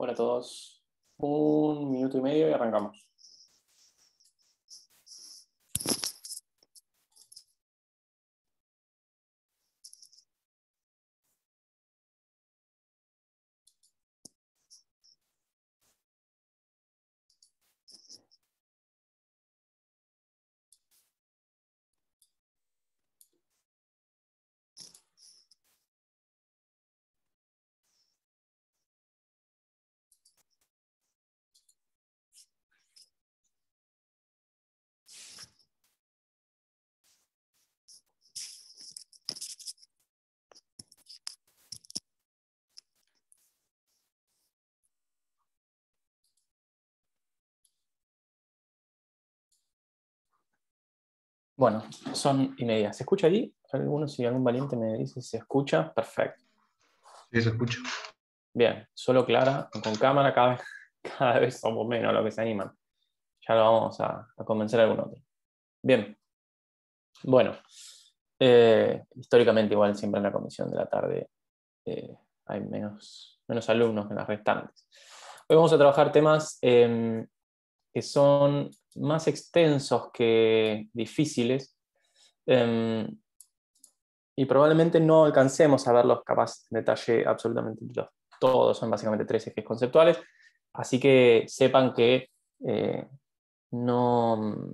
Hola a todos. 1 minuto y medio y arrancamos. Bueno, son y media. ¿Se escucha ahí? Si algún valiente me dice si se escucha, perfecto. Sí, se escucha. Bien, solo Clara, con cámara, cada vez somos menos los que se animan. Ya lo vamos a convencer a algún otro. Bien. Bueno, históricamente igual siempre en la comisión de la tarde hay menos alumnos que en las restantes. Hoy vamos a trabajar temas que son más extensos que difíciles, y probablemente no alcancemos a verlos capaz en detalle absolutamente todos, son básicamente 3 ejes conceptuales, así que sepan que no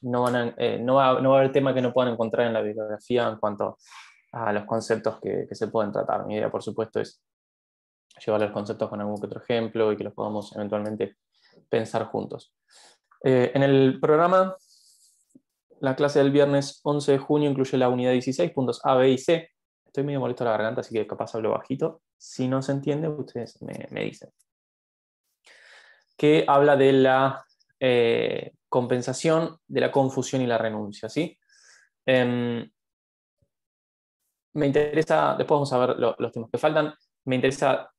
va a haber tema que no puedan encontrar en la bibliografía en cuanto a los conceptos que se pueden tratar. Mi idea, por supuesto, es llevar los conceptos con algún que otro ejemplo y que los podamos eventualmente pensar juntos. En el programa, la clase del viernes 11 de junio incluye la unidad 16, puntos A, B y C. Estoy medio molesto a la garganta, así que capaz hablo bajito. Si no se entiende, ustedes me dicen. Que habla de la compensación, de la confusión y la renuncia, ¿sí? Me interesa, después vamos a ver los temas que faltan, me interesa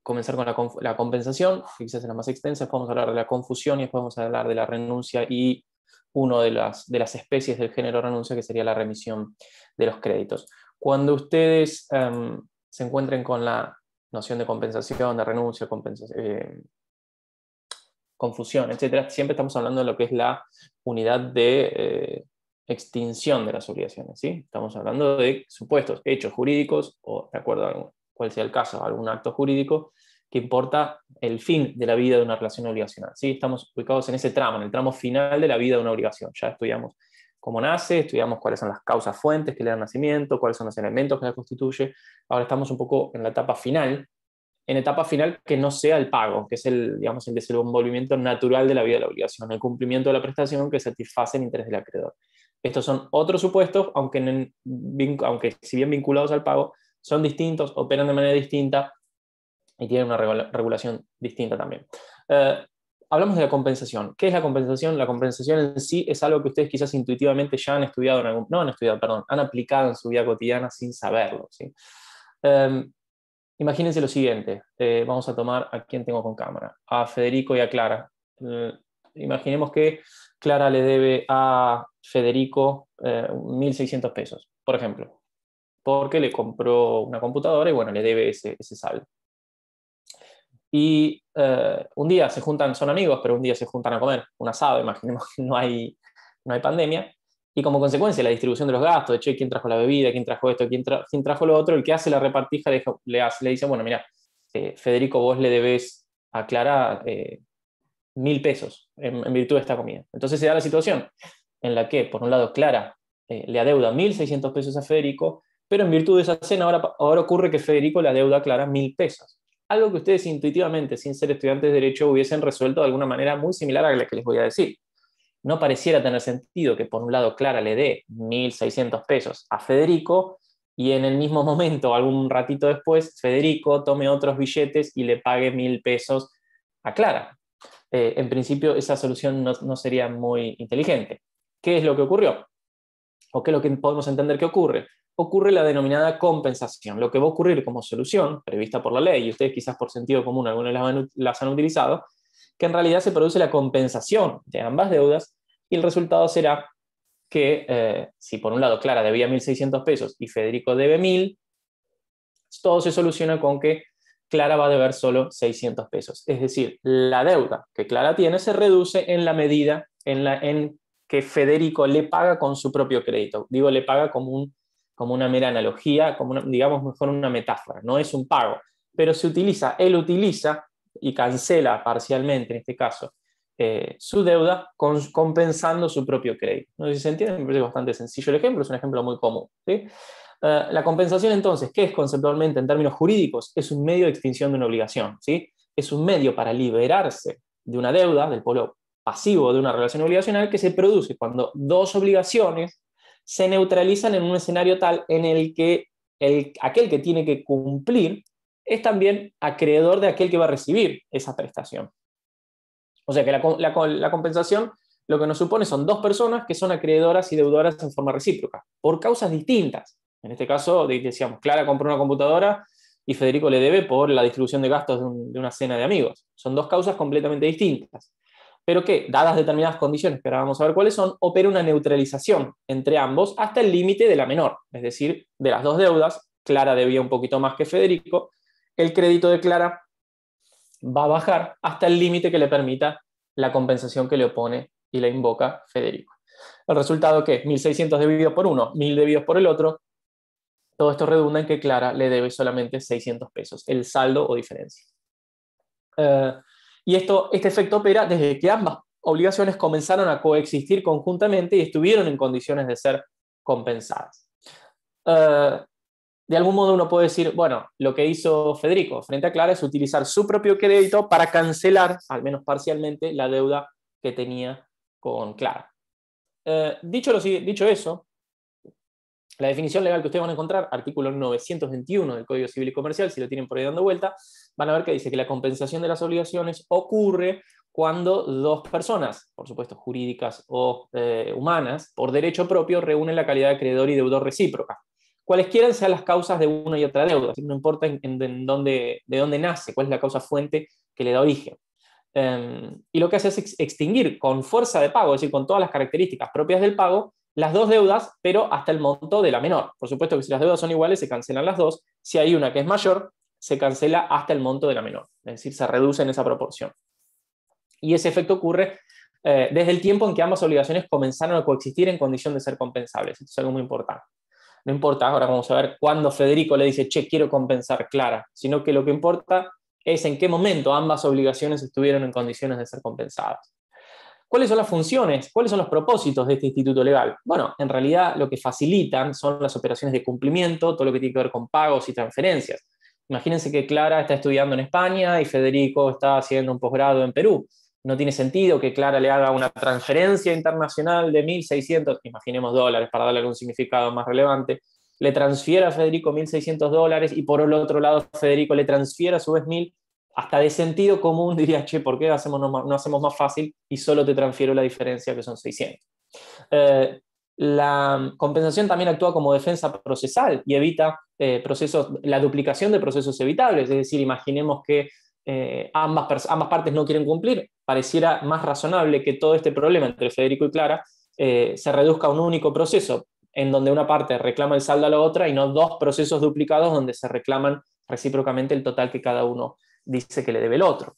comenzar con la compensación, que quizás es la más extensa, después vamos a hablar de la confusión y después vamos a hablar de la renuncia y una de las especies del género renuncia, que sería la remisión de los créditos. Cuando ustedes se encuentren con la noción de compensación, de renuncia, confusión, etc., siempre estamos hablando de lo que es la unidad de extinción de las obligaciones, ¿sí? Estamos hablando de supuestos hechos jurídicos o, de acuerdo a cuál sea el caso, algún acto jurídico que importa el fin de la vida de una relación obligacional, ¿sí? Estamos ubicados en ese tramo, en el tramo final de la vida de una obligación. Ya estudiamos cómo nace, estudiamos cuáles son las causas fuentes que le dan nacimiento, cuáles son los elementos que la constituye. Ahora estamos un poco en la etapa final, que no sea el pago, que es el desenvolvimiento natural de la vida de la obligación, el cumplimiento de la prestación que satisface el interés del acreedor. Estos son otros supuestos, aunque si bien vinculados al pago, son distintos, operan de manera distinta y tienen una regulación distinta también. Hablamos de la compensación. ¿Qué es la compensación? La compensación en sí es algo que ustedes quizás intuitivamente ya han estudiado, han aplicado en su vida cotidiana sin saberlo, ¿sí? Imagínense lo siguiente, vamos a tomar a quién tengo con cámara, a Federico y a Clara. Imaginemos que Clara le debe a Federico 1.600 pesos, por ejemplo, porque le compró una computadora y bueno, le debe ese saldo. Y un día se juntan, son amigos, pero un día se juntan a comer un asado, imaginemos que no hay pandemia, y como consecuencia la distribución de los gastos, de che, quién trajo la bebida, quién trajo esto, quién trajo lo otro, el que hace la repartija le dice, bueno, mira, Federico, vos le debes a Clara 1.000 pesos en virtud de esta comida. Entonces se da la situación en la que, por un lado, Clara le adeuda 1.600 pesos a Federico, pero en virtud de esa cena ahora ocurre que Federico le adeuda a Clara 1.000 pesos. Algo que ustedes intuitivamente, sin ser estudiantes de Derecho, hubiesen resuelto de alguna manera muy similar a la que les voy a decir. No pareciera tener sentido que por un lado Clara le dé 1.600 pesos a Federico y en el mismo momento, algún ratito después, Federico tome otros billetes y le pague 1.000 pesos a Clara. En principio esa solución no sería muy inteligente. ¿Qué es lo que ocurrió? ¿O qué es lo que podemos entender que ocurre? Ocurre la denominada compensación. Lo que va a ocurrir como solución, prevista por la ley, y ustedes quizás por sentido común algunos las han utilizado, que en realidad se produce la compensación de ambas deudas y el resultado será que si por un lado Clara debía 1.600 pesos y Federico debe 1.000, todo se soluciona con que Clara va a deber solo 600 pesos. Es decir, la deuda que Clara tiene se reduce en la medida en que Federico le paga con su propio crédito. Digo, le paga como una mera analogía, como digamos mejor una metáfora, no es un pago, pero él utiliza y cancela parcialmente, en este caso, su deuda compensando su propio crédito. No sé si se entiende, me parece bastante sencillo el ejemplo, es un ejemplo muy común, ¿sí? La compensación, entonces, ¿qué es conceptualmente en términos jurídicos? Es un medio de extinción de una obligación, ¿sí? Es un medio para liberarse de una deuda, del polo pasivo de una relación obligacional, que se produce cuando dos obligaciones se neutralizan en un escenario tal en el que aquel que tiene que cumplir es también acreedor de aquel que va a recibir esa prestación. O sea que la compensación lo que nos supone son dos personas que son acreedoras y deudoras en forma recíproca, por causas distintas. En este caso, decíamos, Clara compró una computadora y Federico le debe por la distribución de gastos de una cena de amigos. Son dos causas completamente distintas. Pero que, dadas determinadas condiciones, que ahora vamos a ver cuáles son, opera una neutralización entre ambos hasta el límite de la menor. Es decir, de las dos deudas, Clara debía un poquito más que Federico, el crédito de Clara va a bajar hasta el límite que le permita la compensación que le opone y le invoca Federico. ¿El resultado qué? 1.600 dividido por uno, 1.000 divididos por el otro. Todo esto redunda en que Clara le debe solamente 600 pesos, el saldo o diferencia. Y este efecto opera desde que ambas obligaciones comenzaron a coexistir conjuntamente y estuvieron en condiciones de ser compensadas. De algún modo uno puede decir, bueno, lo que hizo Federico frente a Clara es utilizar su propio crédito para cancelar, al menos parcialmente, la deuda que tenía con Clara. Dicho eso, la definición legal que ustedes van a encontrar, artículo 921 del Código Civil y Comercial, si lo tienen por ahí dando vuelta, van a ver que dice que la compensación de las obligaciones ocurre cuando dos personas, por supuesto jurídicas o humanas, por derecho propio, reúnen la calidad de acreedor y deudor recíproca. Cualesquiera sean las causas de una y otra deuda, no importa de dónde nace, cuál es la causa fuente que le da origen. Y lo que hace es extinguir con fuerza de pago, es decir, con todas las características propias del pago, las dos deudas, pero hasta el monto de la menor. Por supuesto que si las deudas son iguales, se cancelan las dos. Si hay una que es mayor, se cancela hasta el monto de la menor. Es decir, se reduce en esa proporción. Y ese efecto ocurre desde el tiempo en que ambas obligaciones comenzaron a coexistir en condición de ser compensables. Esto es algo muy importante. No importa, ahora vamos a ver cuándo Federico le dice, che, quiero compensar Clara, sino que lo que importa es en qué momento ambas obligaciones estuvieron en condiciones de ser compensadas. ¿Cuáles son las funciones? ¿Cuáles son los propósitos de este instituto legal? Bueno, en realidad lo que facilitan son las operaciones de cumplimiento, todo lo que tiene que ver con pagos y transferencias. Imagínense que Clara está estudiando en España y Federico está haciendo un posgrado en Perú. No tiene sentido que Clara le haga una transferencia internacional de 1.600, imaginemos dólares para darle algún significado más relevante, le transfiera a Federico 1.600 dólares y por el otro lado Federico le transfiera a su vez 1.000. Hasta de sentido común diría, che, ¿por qué no hacemos más fácil y solo te transfiero la diferencia que son 600? La compensación también actúa como defensa procesal y evita la duplicación de procesos evitables. Es decir, imaginemos que ambas partes no quieren cumplir. Pareciera más razonable que todo este problema entre Federico y Clara se reduzca a un único proceso en donde una parte reclama el saldo a la otra y no dos procesos duplicados donde se reclaman recíprocamente el total que cada uno dice que le debe el otro.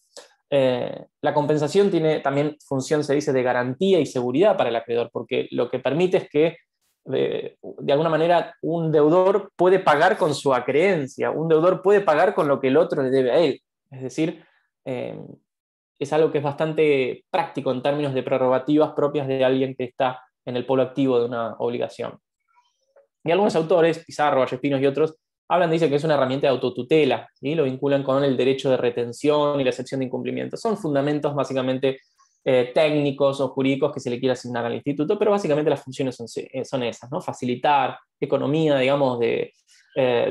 La compensación tiene también función, se dice, de garantía y seguridad para el acreedor, porque lo que permite es que, de alguna manera, un deudor puede pagar con su acreencia, un deudor puede pagar con lo que el otro le debe a él. Es decir, es algo que es bastante práctico en términos de prerrogativas propias de alguien que está en el polo activo de una obligación. Y algunos autores, Pizarro, Vallespinos y otros, dicen que es una herramienta de autotutela, ¿sí? Lo vinculan con el derecho de retención y la excepción de incumplimiento. Son fundamentos básicamente técnicos o jurídicos que se le quiere asignar al instituto, pero básicamente las funciones son esas, ¿no? Facilitar economía, digamos, de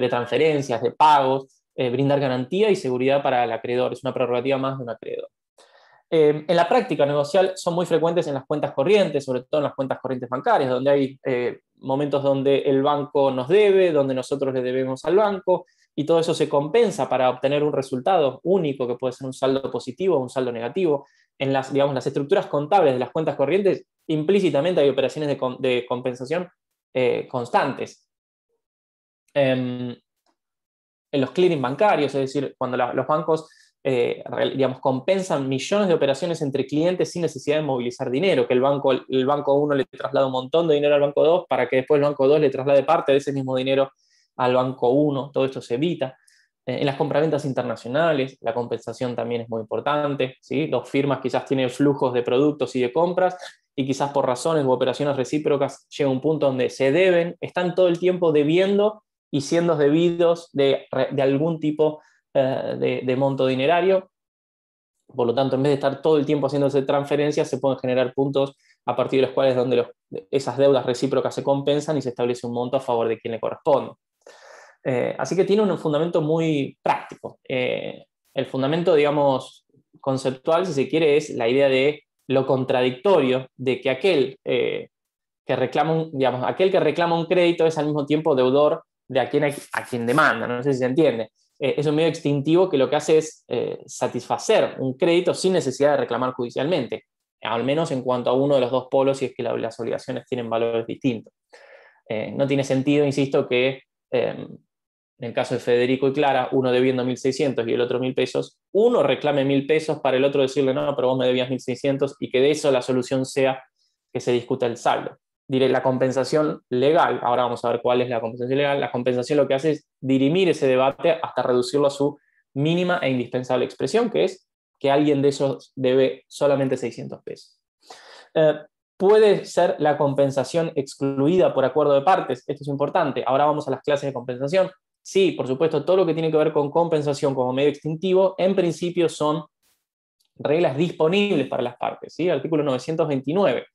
transferencias, de pagos, brindar garantía y seguridad para el acreedor. Es una prerrogativa más de un acreedor. En la práctica negocial son muy frecuentes en las cuentas corrientes, sobre todo en las cuentas corrientes bancarias, donde hay momentos donde el banco nos debe, donde nosotros le debemos al banco, y todo eso se compensa para obtener un resultado único, que puede ser un saldo positivo o un saldo negativo. En las estructuras contables de las cuentas corrientes, implícitamente hay operaciones de compensación constantes. en los clearing bancarios, es decir, cuando los bancos digamos, compensan millones de operaciones entre clientes sin necesidad de movilizar dinero, que el banco 1 le traslada un montón de dinero al banco 2 para que después el banco 2 le traslade parte de ese mismo dinero al banco 1, todo esto se evita. En las compraventas internacionales, la compensación también es muy importante, ¿sí? Dos firmas quizás tienen flujos de productos y de compras, y quizás por razones u operaciones recíprocas llega un punto donde se deben, están todo el tiempo debiendo y siendo debidos de algún tipo de monto dinerario. Por lo tanto, en vez de estar todo el tiempo haciéndose transferencias, se pueden generar puntos a partir de los cuales esas deudas recíprocas se compensan y se establece un monto a favor de quien le corresponde. Así que tiene un fundamento muy práctico. El fundamento, digamos, conceptual, si se quiere, es la idea de lo contradictorio de que aquel aquel que reclama un crédito es al mismo tiempo deudor de a quien demanda. No sé si se entiende. Es un medio extintivo que lo que hace es satisfacer un crédito sin necesidad de reclamar judicialmente, al menos en cuanto a uno de los dos polos, si es que las obligaciones tienen valores distintos. No tiene sentido, insisto, que en el caso de Federico y Clara, uno debiendo 1.600 y el otro 1.000 pesos, uno reclame 1.000 pesos para el otro decirle, no, pero vos me debías 1.600, y que de eso la solución sea que se discuta el saldo. Diré, la compensación legal, ahora vamos a ver cuál es la compensación legal, la compensación lo que hace es dirimir ese debate hasta reducirlo a su mínima e indispensable expresión, que es que alguien de esos debe solamente 600 pesos. ¿Puede ser la compensación excluida por acuerdo de partes? Esto es importante. Ahora vamos a las clases de compensación. Sí, por supuesto, todo lo que tiene que ver con compensación como medio extintivo, en principio son reglas disponibles para las partes, ¿sí? Artículo 929.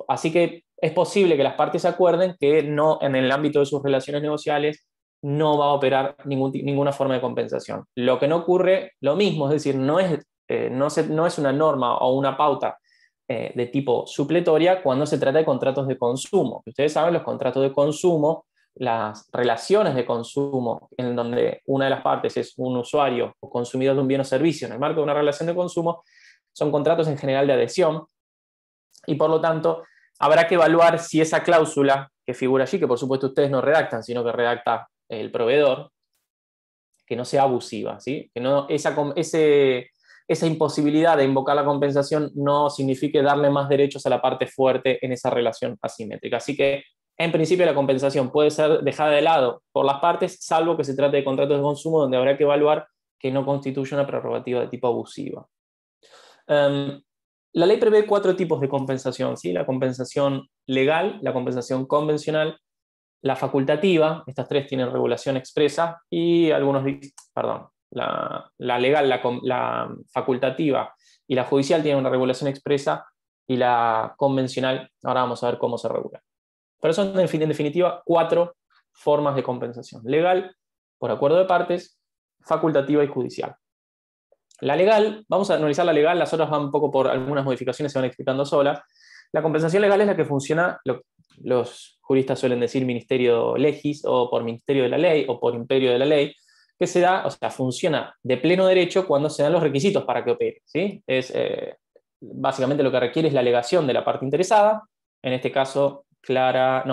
Así que es posible que las partes se acuerden que no, en el ámbito de sus relaciones negociales no va a operar ninguna forma de compensación. Lo que no ocurre, lo mismo, es decir, no es una norma o una pauta de tipo supletoria cuando se trata de contratos de consumo. Ustedes saben, los contratos de consumo, las relaciones de consumo en donde una de las partes es un usuario o consumidor de un bien o servicio en el marco de una relación de consumo, son contratos en general de adhesión, y por lo tanto habrá que evaluar si esa cláusula que figura allí, que por supuesto ustedes no redactan, sino que redacta el proveedor, que no sea abusiva, ¿sí? Que no, esa imposibilidad de invocar la compensación no signifique darle más derechos a la parte fuerte en esa relación asimétrica. Así que, en principio, la compensación puede ser dejada de lado por las partes, salvo que se trate de contratos de consumo donde habrá que evaluar que no constituye una prerrogativa de tipo abusiva. La ley prevé 4 tipos de compensación, ¿sí? La compensación legal, la compensación convencional, la facultativa, estas 3 tienen regulación expresa, y la legal, la facultativa y la judicial tienen una regulación expresa, y la convencional, ahora vamos a ver cómo se regula. Pero son en definitiva 4 formas de compensación: legal, por acuerdo de partes, facultativa y judicial. La legal, vamos a analizar la legal, las otras van un poco por algunas modificaciones, se van explicando solas. La compensación legal es la que funciona, los juristas suelen decir ministerio legis, o por ministerio de la ley, o por imperio de la ley, que se da, o sea, funciona de pleno derecho cuando se dan los requisitos para que opere, ¿sí? Básicamente lo que requiere es la alegación de la parte interesada. En este caso, Clara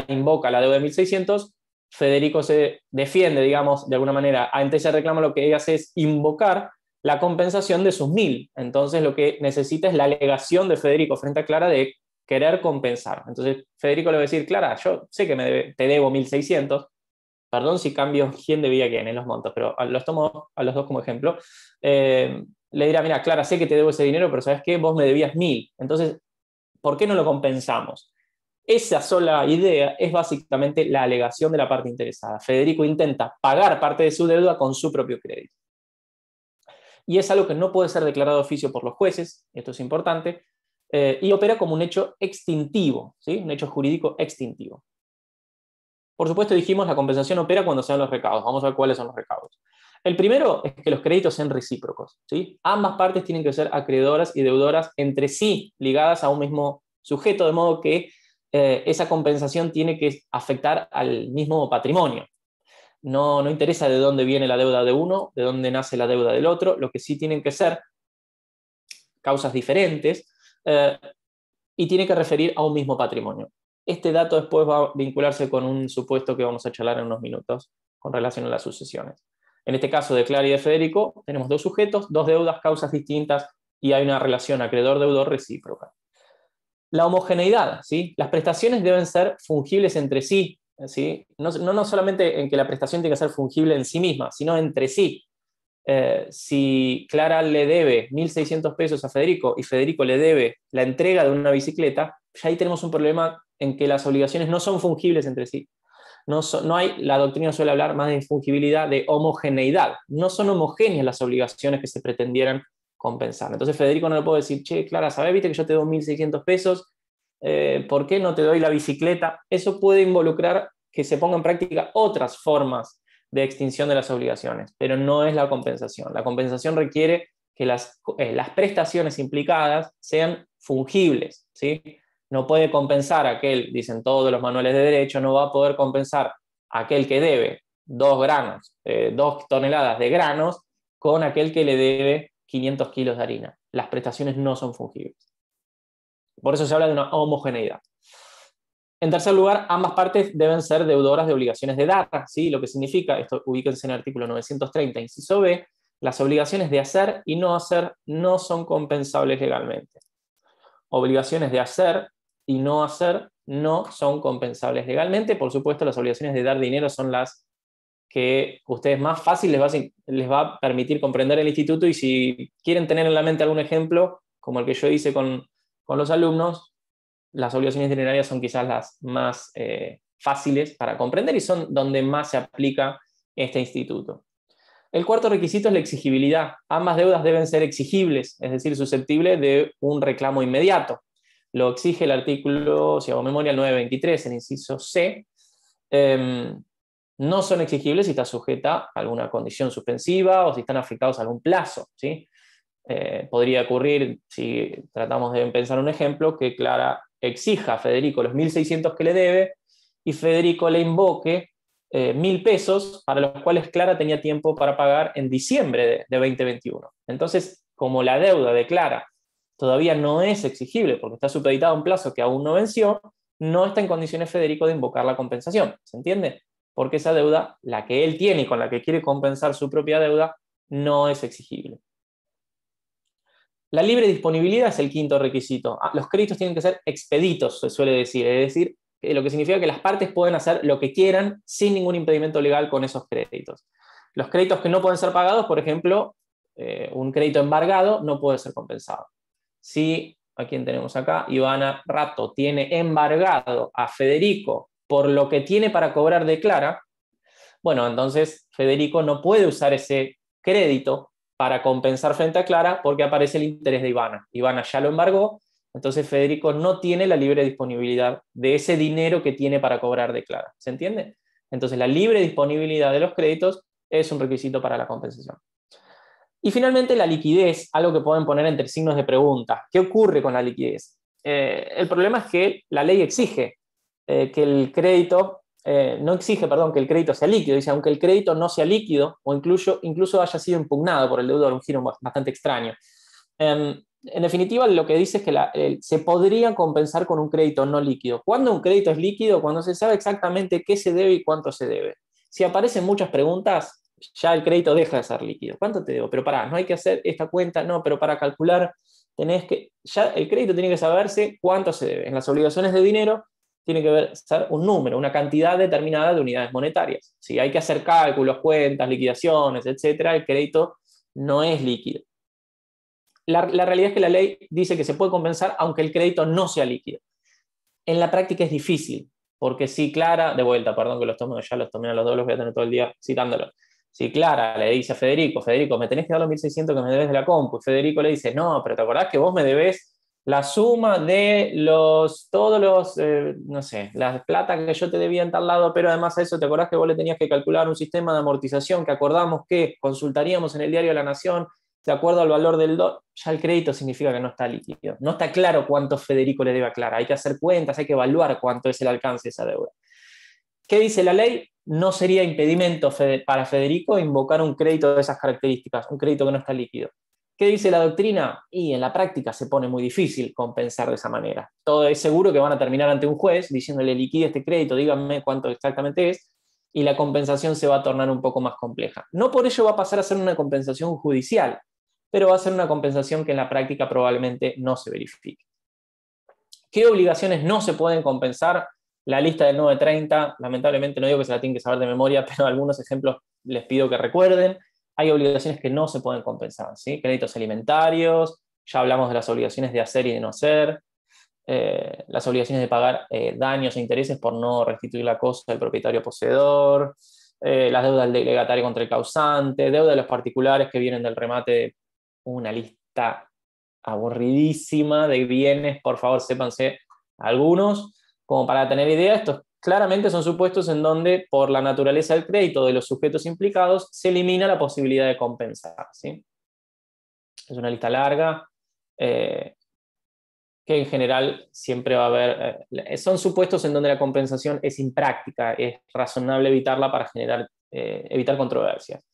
invoca la deuda de 1.600, Federico se defiende, digamos, de alguna manera ante ese reclamo. Lo que ella hace es invocar la compensación de sus 1.000. Entonces lo que necesita es la alegación de Federico frente a Clara de querer compensar. Entonces Federico le va a decir, Clara, yo sé que te debo 1.600, perdón si cambio quién debía quién en los montos, pero los tomo a los dos como ejemplo. Le dirá, mira, Clara, sé que te debo ese dinero, pero ¿sabes qué? Vos me debías 1.000. Entonces, ¿por qué no lo compensamos? Esa sola idea es básicamente la alegación de la parte interesada. Federico intenta pagar parte de su deuda con su propio crédito. Y es algo que no puede ser declarado de oficio por los jueces, esto es importante, y opera como un hecho extintivo, ¿sí? Un hecho jurídico extintivo. Por supuesto, dijimos, la compensación opera cuando se dan los recaudos. Vamos a ver cuáles son los recaudos. El primero es que los créditos sean recíprocos, ¿sí? Ambas partes tienen que ser acreedoras y deudoras entre sí, ligadas a un mismo sujeto, de modo que esa compensación tiene que afectar al mismo patrimonio. No interesa de dónde viene la deuda de uno, de dónde nace la deuda del otro. Lo que sí tienen que ser causas diferentes, y tiene que referir a un mismo patrimonio. Este dato después va a vincularse con un supuesto que vamos a charlar en unos minutos, con relación a las sucesiones. En este caso de Clara y de Federico, tenemos dos sujetos, dos deudas, causas distintas, y hay una relación acreedor-deudor recíproca. La homogeneidad, ¿sí? Las prestaciones deben ser fungibles entre sí, ¿sí? No solamente en que la prestación tiene que ser fungible en sí misma, sino entre sí. Si Clara le debe 1.600 pesos a Federico y Federico le debe la entrega de una bicicleta, ya ahí tenemos un problema en que las obligaciones no son fungibles entre sí. No hay, la doctrina suele hablar más de fungibilidad, de homogeneidad. No son homogéneas las obligaciones que se pretendieran compensar. Entonces Federico no le puede decir, che, Clara, ¿sabés? Viste que yo te doy 1.600 pesos, ¿por qué no te doy la bicicleta? Eso puede involucrar que se pongan en práctica otras formas de extinción de las obligaciones, pero no es la compensación. La compensación requiere que las prestaciones implicadas sean fungibles, ¿sí? No puede compensar aquel, dicen todos los manuales de derecho, no va a poder compensar aquel que debe 2 toneladas de granos con aquel que le debe 500 kilos de harina. Las prestaciones no son fungibles. Por eso se habla de una homogeneidad. En tercer lugar, ambas partes deben ser deudoras de obligaciones de dar, ¿sí? Lo que significa, esto ubíquense en el artículo 930, inciso B, las obligaciones de hacer y no hacer no son compensables legalmente. Obligaciones de hacer y no hacer no son compensables legalmente. Por supuesto, las obligaciones de dar dinero son las que a ustedes más fácil les va a permitir comprender el instituto, y si quieren tener en la mente algún ejemplo, como el que yo hice con los alumnos, las obligaciones dinerarias son quizás las más fáciles para comprender y son donde más se aplica este instituto. El cuarto requisito es la exigibilidad. Ambas deudas deben ser exigibles, es decir, susceptibles de un reclamo inmediato. Lo exige el artículo, si hago memoria, el 923, el inciso C. No son exigibles si está sujeta a alguna condición suspensiva o si están afectados a algún plazo, ¿sí? Podría ocurrir, si tratamos de pensar un ejemplo, que Clara exija a Federico los 1.600 que le debe y Federico le invoque 1.000 pesos para los cuales Clara tenía tiempo para pagar en diciembre de 2021. Entonces, como la deuda de Clara todavía no es exigible porque está supeditada a un plazo que aún no venció, no está en condiciones Federico de invocar la compensación. ¿Se entiende? Porque esa deuda, la que él tiene y con la que quiere compensar su propia deuda, no es exigible. La libre disponibilidad es el quinto requisito. Los créditos tienen que ser expeditos, se suele decir, es decir, lo que significa que las partes pueden hacer lo que quieran sin ningún impedimento legal con esos créditos. Los créditos que no pueden ser pagados, por ejemplo, un crédito embargado no puede ser compensado. Si, ¿a quién tenemos acá? Ivana Rato tiene embargado a Federico por lo que tiene para cobrar de Clara, bueno, entonces Federico no puede usar ese crédito para compensar frente a Clara porque aparece el interés de Ivana. Ivana ya lo embargó, entonces Federico no tiene la libre disponibilidad de ese dinero que tiene para cobrar de Clara. ¿Se entiende? Entonces la libre disponibilidad de los créditos es un requisito para la compensación. Y finalmente la liquidez, algo que pueden poner entre signos de pregunta. ¿Qué ocurre con la liquidez? El problema es que la ley exige que el crédito, no exige, perdón, que el crédito sea líquido. Dice, aunque el crédito no sea líquido o incluso haya sido impugnado por el deudor, un giro bastante extraño. En definitiva, lo que dice es que se podría compensar con un crédito no líquido. ¿Cuándo un crédito es líquido? Cuando se sabe exactamente qué se debe y cuánto se debe. Si aparecen muchas preguntas, ya el crédito deja de ser líquido. ¿Cuánto te debo? Pero pará, no hay que hacer esta cuenta, no, pero para calcular ya el crédito tiene que saberse cuánto se debe. En las obligaciones de dinero tiene que ser un número, una cantidad determinada de unidades monetarias. Si hay que hacer cálculos, cuentas, liquidaciones, etc., el crédito no es líquido. La realidad es que la ley dice que se puede compensar aunque el crédito no sea líquido. En la práctica es difícil, porque si Clara, de vuelta, perdón que ya los tomé a los dos, los voy a tener todo el día citándolos. Si Clara le dice a Federico, me tenés que dar los 1.600 que me debes de la compu, y Federico le dice, no, pero ¿te acordás que vos me debés la suma de todos los, no sé, la plata que yo te debía en tal lado, pero además a eso, ¿te acordás que vos le tenías que calcular un sistema de amortización que acordamos que consultaríamos en el diario de la Nación, de acuerdo al valor del dólar? Ya el crédito significa que no está líquido. No está claro cuánto Federico le debe a Clara. Hay que hacer cuentas, hay que evaluar cuánto es el alcance de esa deuda. ¿Qué dice la ley? No sería impedimento para Federico invocar un crédito de esas características, un crédito que no está líquido. ¿Qué dice la doctrina? Y en la práctica se pone muy difícil compensar de esa manera. Todo es seguro que van a terminar ante un juez diciéndole liquide este crédito, díganme cuánto exactamente es, y la compensación se va a tornar un poco más compleja. No por ello va a pasar a ser una compensación judicial, pero va a ser una compensación que en la práctica probablemente no se verifique. ¿Qué obligaciones no se pueden compensar? La lista del 930, lamentablemente no digo que se la tienen que saber de memoria, pero algunos ejemplos les pido que recuerden. Hay obligaciones que no se pueden compensar, ¿sí? Créditos alimentarios, ya hablamos de las obligaciones de hacer y de no hacer, las obligaciones de pagar daños e intereses por no restituir la cosa del propietario poseedor, las deudas del legatario contra el causante, deuda de los particulares que vienen del remate de una lista aburridísima de bienes, por favor, sépanse algunos, como para tener idea, estos claramente son supuestos en donde, por la naturaleza del crédito de los sujetos implicados, se elimina la posibilidad de compensar, ¿sí? Es una lista larga, que en general siempre va a haber, son supuestos en donde la compensación es impráctica, es razonable evitarla para evitar controversias.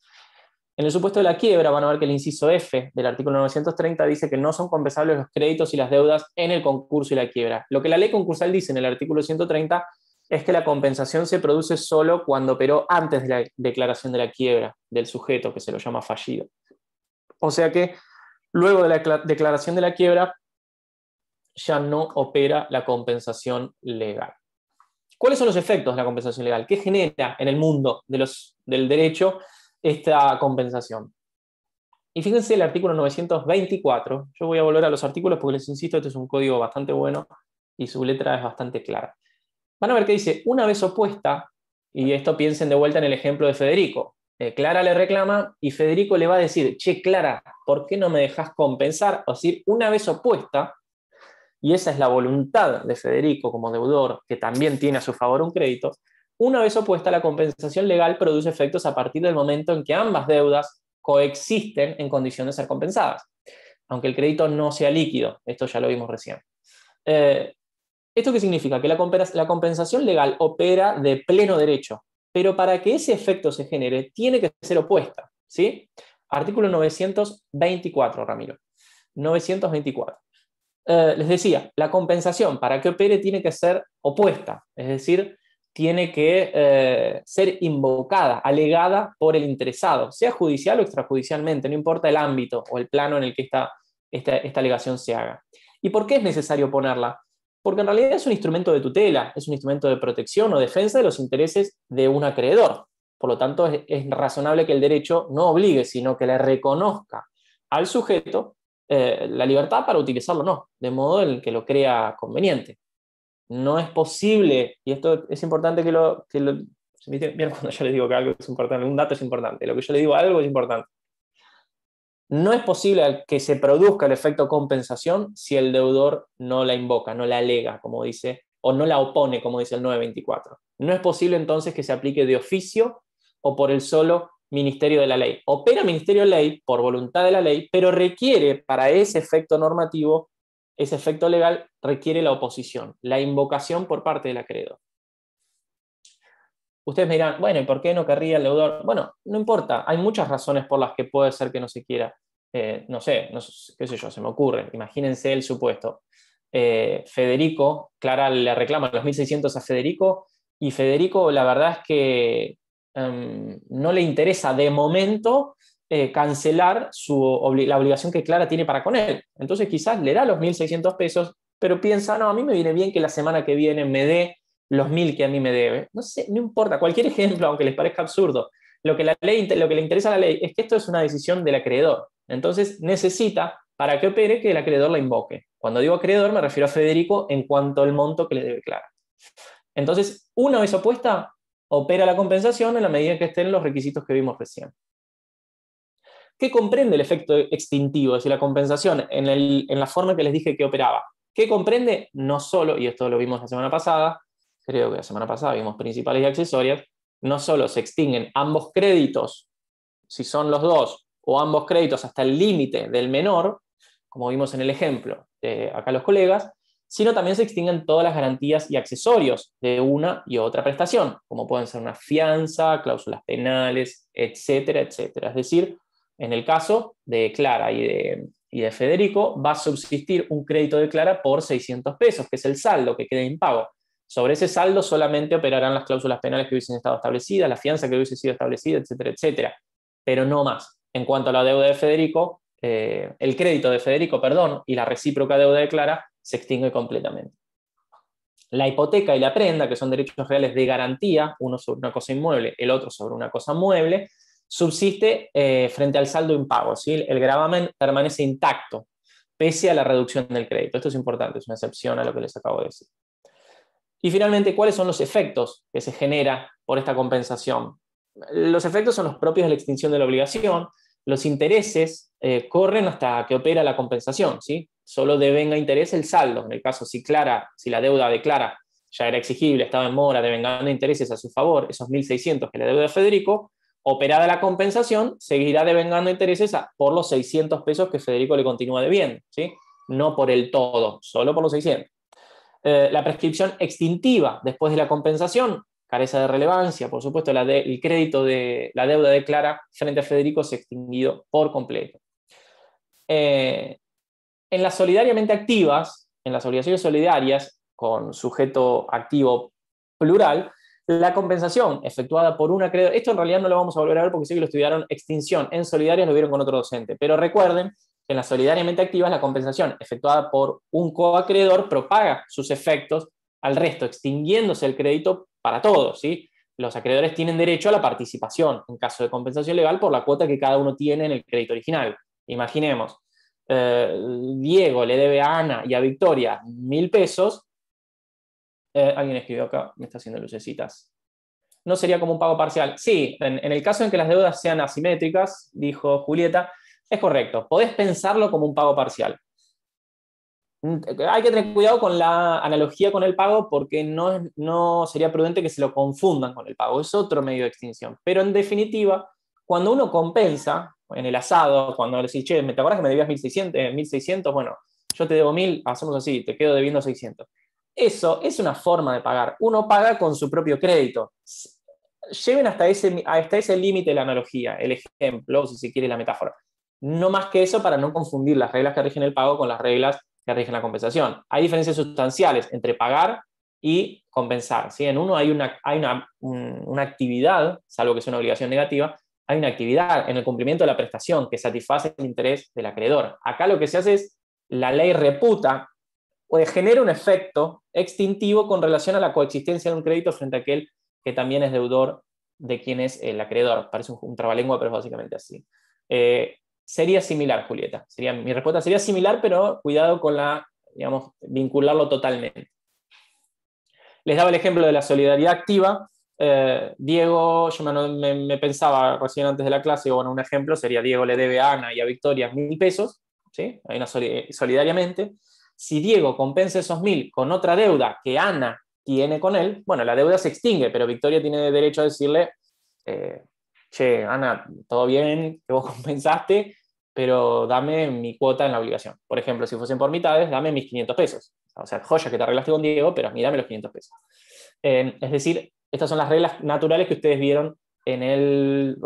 En el supuesto de la quiebra, van a ver que el inciso F del artículo 930 dice que no son compensables los créditos y las deudas en el concurso y la quiebra. Lo que la ley concursal dice en el artículo 130 es que la compensación se produce solo cuando operó antes de la declaración de la quiebra del sujeto, que se lo llama fallido. O sea que luego de la declaración de la quiebra ya no opera la compensación legal. ¿Cuáles son los efectos de la compensación legal? ¿Qué genera en el mundo del derecho esta compensación? Y fíjense el artículo 924, yo voy a volver a los artículos porque les insisto, este es un código bastante bueno y su letra es bastante clara. Van a ver que dice, una vez opuesta, y esto piensen de vuelta en el ejemplo de Federico, Clara le reclama y Federico le va a decir, che, Clara, ¿por qué no me dejas compensar? O decir, una vez opuesta, y esa es la voluntad de Federico como deudor, que también tiene a su favor un crédito, una vez opuesta, la compensación legal produce efectos a partir del momento en que ambas deudas coexisten en condición de ser compensadas, aunque el crédito no sea líquido, esto ya lo vimos recién. ¿Esto qué significa? Que la compensación legal opera de pleno derecho, pero para que ese efecto se genere, tiene que ser opuesta, ¿sí? Artículo 924, Ramiro. 924. Les decía, la compensación para que opere tiene que ser opuesta, es decir, tiene que ser invocada, alegada por el interesado, sea judicial o extrajudicialmente, no importa el ámbito o el plano en el que esta alegación se haga. ¿Y por qué es necesario ponerla? Porque en realidad es un instrumento de tutela, es un instrumento de protección o defensa de los intereses de un acreedor. Por lo tanto, es razonable que el derecho no obligue, sino que le reconozca al sujeto la libertad para utilizarlo o no, de modo en el que lo crea conveniente. No es posible, y esto es importante ¿vieron cuando yo les digo que algo es importante? Un dato es importante, lo que yo le digo algo es importante. No es posible que se produzca el efecto compensación si el deudor no la invoca, no la alega, como dice, o no la opone, como dice el 924. No es posible entonces que se aplique de oficio o por el solo Ministerio de la Ley. Opera Ministerio de la Ley por voluntad de la ley, pero requiere para ese efecto normativo, ese efecto legal, requiere la oposición, la invocación por parte del acreedor. Ustedes me dirán, bueno, ¿y por qué no querría el deudor? Bueno, no importa, hay muchas razones por las que puede ser que no se quiera. No sé, qué sé yo, se me ocurre. Imagínense el supuesto. Federico, Clara le reclama los 1.600 a Federico, y Federico la verdad es que no le interesa de momento cancelar la obligación que Clara tiene para con él. Entonces quizás le da los 1.600 pesos, pero piensa, no, a mí me viene bien que la semana que viene me dé los 1.000 que a mí me debe. No sé, no importa, cualquier ejemplo, aunque les parezca absurdo, lo que le interesa a la ley es que esto es una decisión del acreedor. Entonces necesita, para que opere, que el acreedor la invoque. Cuando digo acreedor me refiero a Federico en cuanto al monto que le debe Clara. Entonces, una vez opuesta, opera la compensación en la medida en que estén los requisitos que vimos recién. ¿Qué comprende el efecto extintivo? Es decir, la compensación en la forma que les dije que operaba. ¿Qué comprende? No solo, y esto lo vimos la semana pasada, creo que la semana pasada vimos principales y accesorias, no solo se extinguen ambos créditos, si son los dos, o ambos créditos hasta el límite del menor, como vimos en el ejemplo de acá los colegas, sino también se extinguen todas las garantías y accesorios de una y otra prestación, como pueden ser una fianza, cláusulas penales, etcétera, etcétera. Es decir, en el caso de Clara y de Federico, va a subsistir un crédito de Clara por 600 pesos, que es el saldo que queda impago. Sobre ese saldo solamente operarán las cláusulas penales que hubiesen estado establecidas, la fianza que hubiese sido establecida, etcétera, etcétera, pero no más. En cuanto a la deuda de Federico, el crédito de Federico, perdón, y la recíproca deuda de Clara se extingue completamente. La hipoteca y la prenda, que son derechos reales de garantía, uno sobre una cosa inmueble, el otro sobre una cosa mueble, subsiste frente al saldo impago, ¿sí? El gravamen permanece intacto, pese a la reducción del crédito. Esto es importante, es una excepción a lo que les acabo de decir. Y finalmente, ¿cuáles son los efectos que se genera por esta compensación? Los efectos son los propios de la extinción de la obligación. Los intereses corren hasta que opera la compensación, ¿sí? Solo devenga interés el saldo. En el caso, si la deuda de Clara ya era exigible, estaba en mora, devengando intereses a su favor, esos 1.600 que le deuda a Federico, operada la compensación, seguirá devengando intereses por los 600 pesos que Federico le continúa debiendo, ¿sí? No por el todo, solo por los 600. La prescripción extintiva después de la compensación carece de relevancia. Por supuesto, el crédito de la deuda de Clara frente a Federico se ha extinguido por completo. En las solidariamente activas, en las obligaciones solidarias, con sujeto activo plural, la compensación efectuada por un acreedor, esto en realidad no lo vamos a volver a ver porque sé que lo estudiaron extinción en solidarias, lo vieron con otro docente, pero recuerden que en las solidariamente activas la compensación efectuada por un coacreedor propaga sus efectos al resto, extinguiéndose el crédito para todos, ¿sí? Los acreedores tienen derecho a la participación en caso de compensación legal por la cuota que cada uno tiene en el crédito original. Imaginemos, Diego le debe a Ana y a Victoria 1.000 pesos. Alguien escribió acá, me está haciendo lucecitas. ¿No sería como un pago parcial? Sí, en el caso en que las deudas sean asimétricas, dijo Julieta, es correcto. Podés pensarlo como un pago parcial. Hay que tener cuidado con la analogía con el pago porque no sería prudente que se lo confundan con el pago. Es otro medio de extinción. Pero en definitiva, cuando uno compensa, en el asado, cuando le decís, che, ¿te acuerdas que me debías 1.600? Bueno, yo te debo 1.000, hacemos así, te quedo debiendo 600. Eso es una forma de pagar. Uno paga con su propio crédito. Lleven hasta ese límite la analogía, el ejemplo, si se quiere la metáfora. No más que eso para no confundir las reglas que rigen el pago con las reglas que rigen la compensación. Hay diferencias sustanciales entre pagar y compensar, ¿sí? En uno hay una actividad, salvo que sea una obligación negativa, hay una actividad en el cumplimiento de la prestación que satisface el interés del acreedor. Acá lo que se hace es, la ley reputa o genera un efecto extintivo con relación a la coexistencia de un crédito frente a aquel que también es deudor de quien es el acreedor. Parece un trabalengua, pero es básicamente así. Sería similar, Julieta. Mi respuesta sería similar, pero cuidado con vincularlo totalmente. Les daba el ejemplo de la solidaridad activa. Diego, yo me pensaba recién antes de la clase, bueno, un ejemplo sería Diego le debe a Ana y a Victoria 1.000 pesos, ¿sí? Hay una solidariamente. Si Diego compensa esos 1.000 con otra deuda que Ana tiene con él, bueno, la deuda se extingue, pero Victoria tiene derecho a decirle, che, Ana, todo bien que vos compensaste, pero dame mi cuota en la obligación. Por ejemplo, si fuesen por mitades, dame mis 500 pesos. O sea, joya que te arreglaste con Diego, pero a mí dame los 500 pesos. Es decir, estas son las reglas naturales que ustedes vieron en el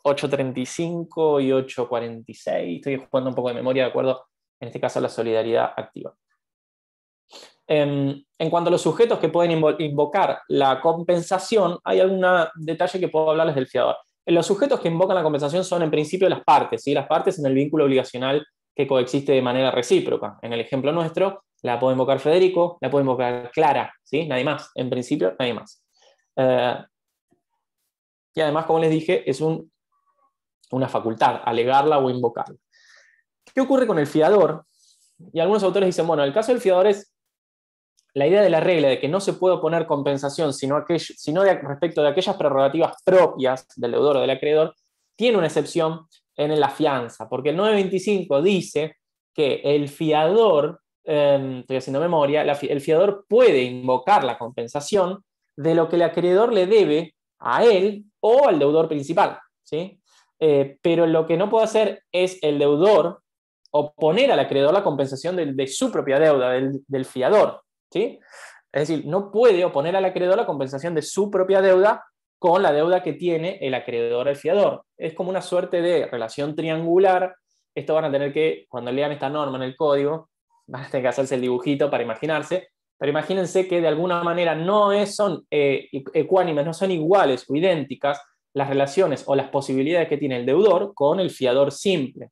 835 y 846. Estoy jugando un poco de memoria de acuerdo, en este caso, a la solidaridad activa. En cuanto a los sujetos que pueden invocar la compensación, hay algún detalle que puedo hablarles del fiador. Los sujetos que invocan la compensación son en principio las partes, ¿sí? Las partes en el vínculo obligacional que coexiste de manera recíproca. En el ejemplo nuestro, la puede invocar Federico, la puede invocar Clara, ¿sí? Nadie más. En principio, nadie más. Y además, como les dije, es una facultad, alegarla o invocarla. ¿Qué ocurre con el fiador? Y algunos autores dicen, bueno, el caso del fiador es la idea de la regla de que no se puede oponer compensación sino respecto de aquellas prerrogativas propias del deudor o del acreedor, tiene una excepción en la fianza, porque el 925 dice que el fiador, estoy haciendo memoria, el fiador puede invocar la compensación de lo que el acreedor le debe a él o al deudor principal, ¿sí? Pero lo que no puede hacer es el deudor oponer al acreedor la compensación de su propia deuda, del fiador, ¿sí? Es decir, no puede oponer al acreedor la compensación de su propia deuda con la deuda que tiene el acreedor al fiador. Es como una suerte de relación triangular. Esto van a tener que, cuando lean esta norma en el código, van a tener que hacerse el dibujito para imaginarse. Pero imagínense que de alguna manera son ecuánimes, no son iguales o idénticas las relaciones o las posibilidades que tiene el deudor con el fiador simple.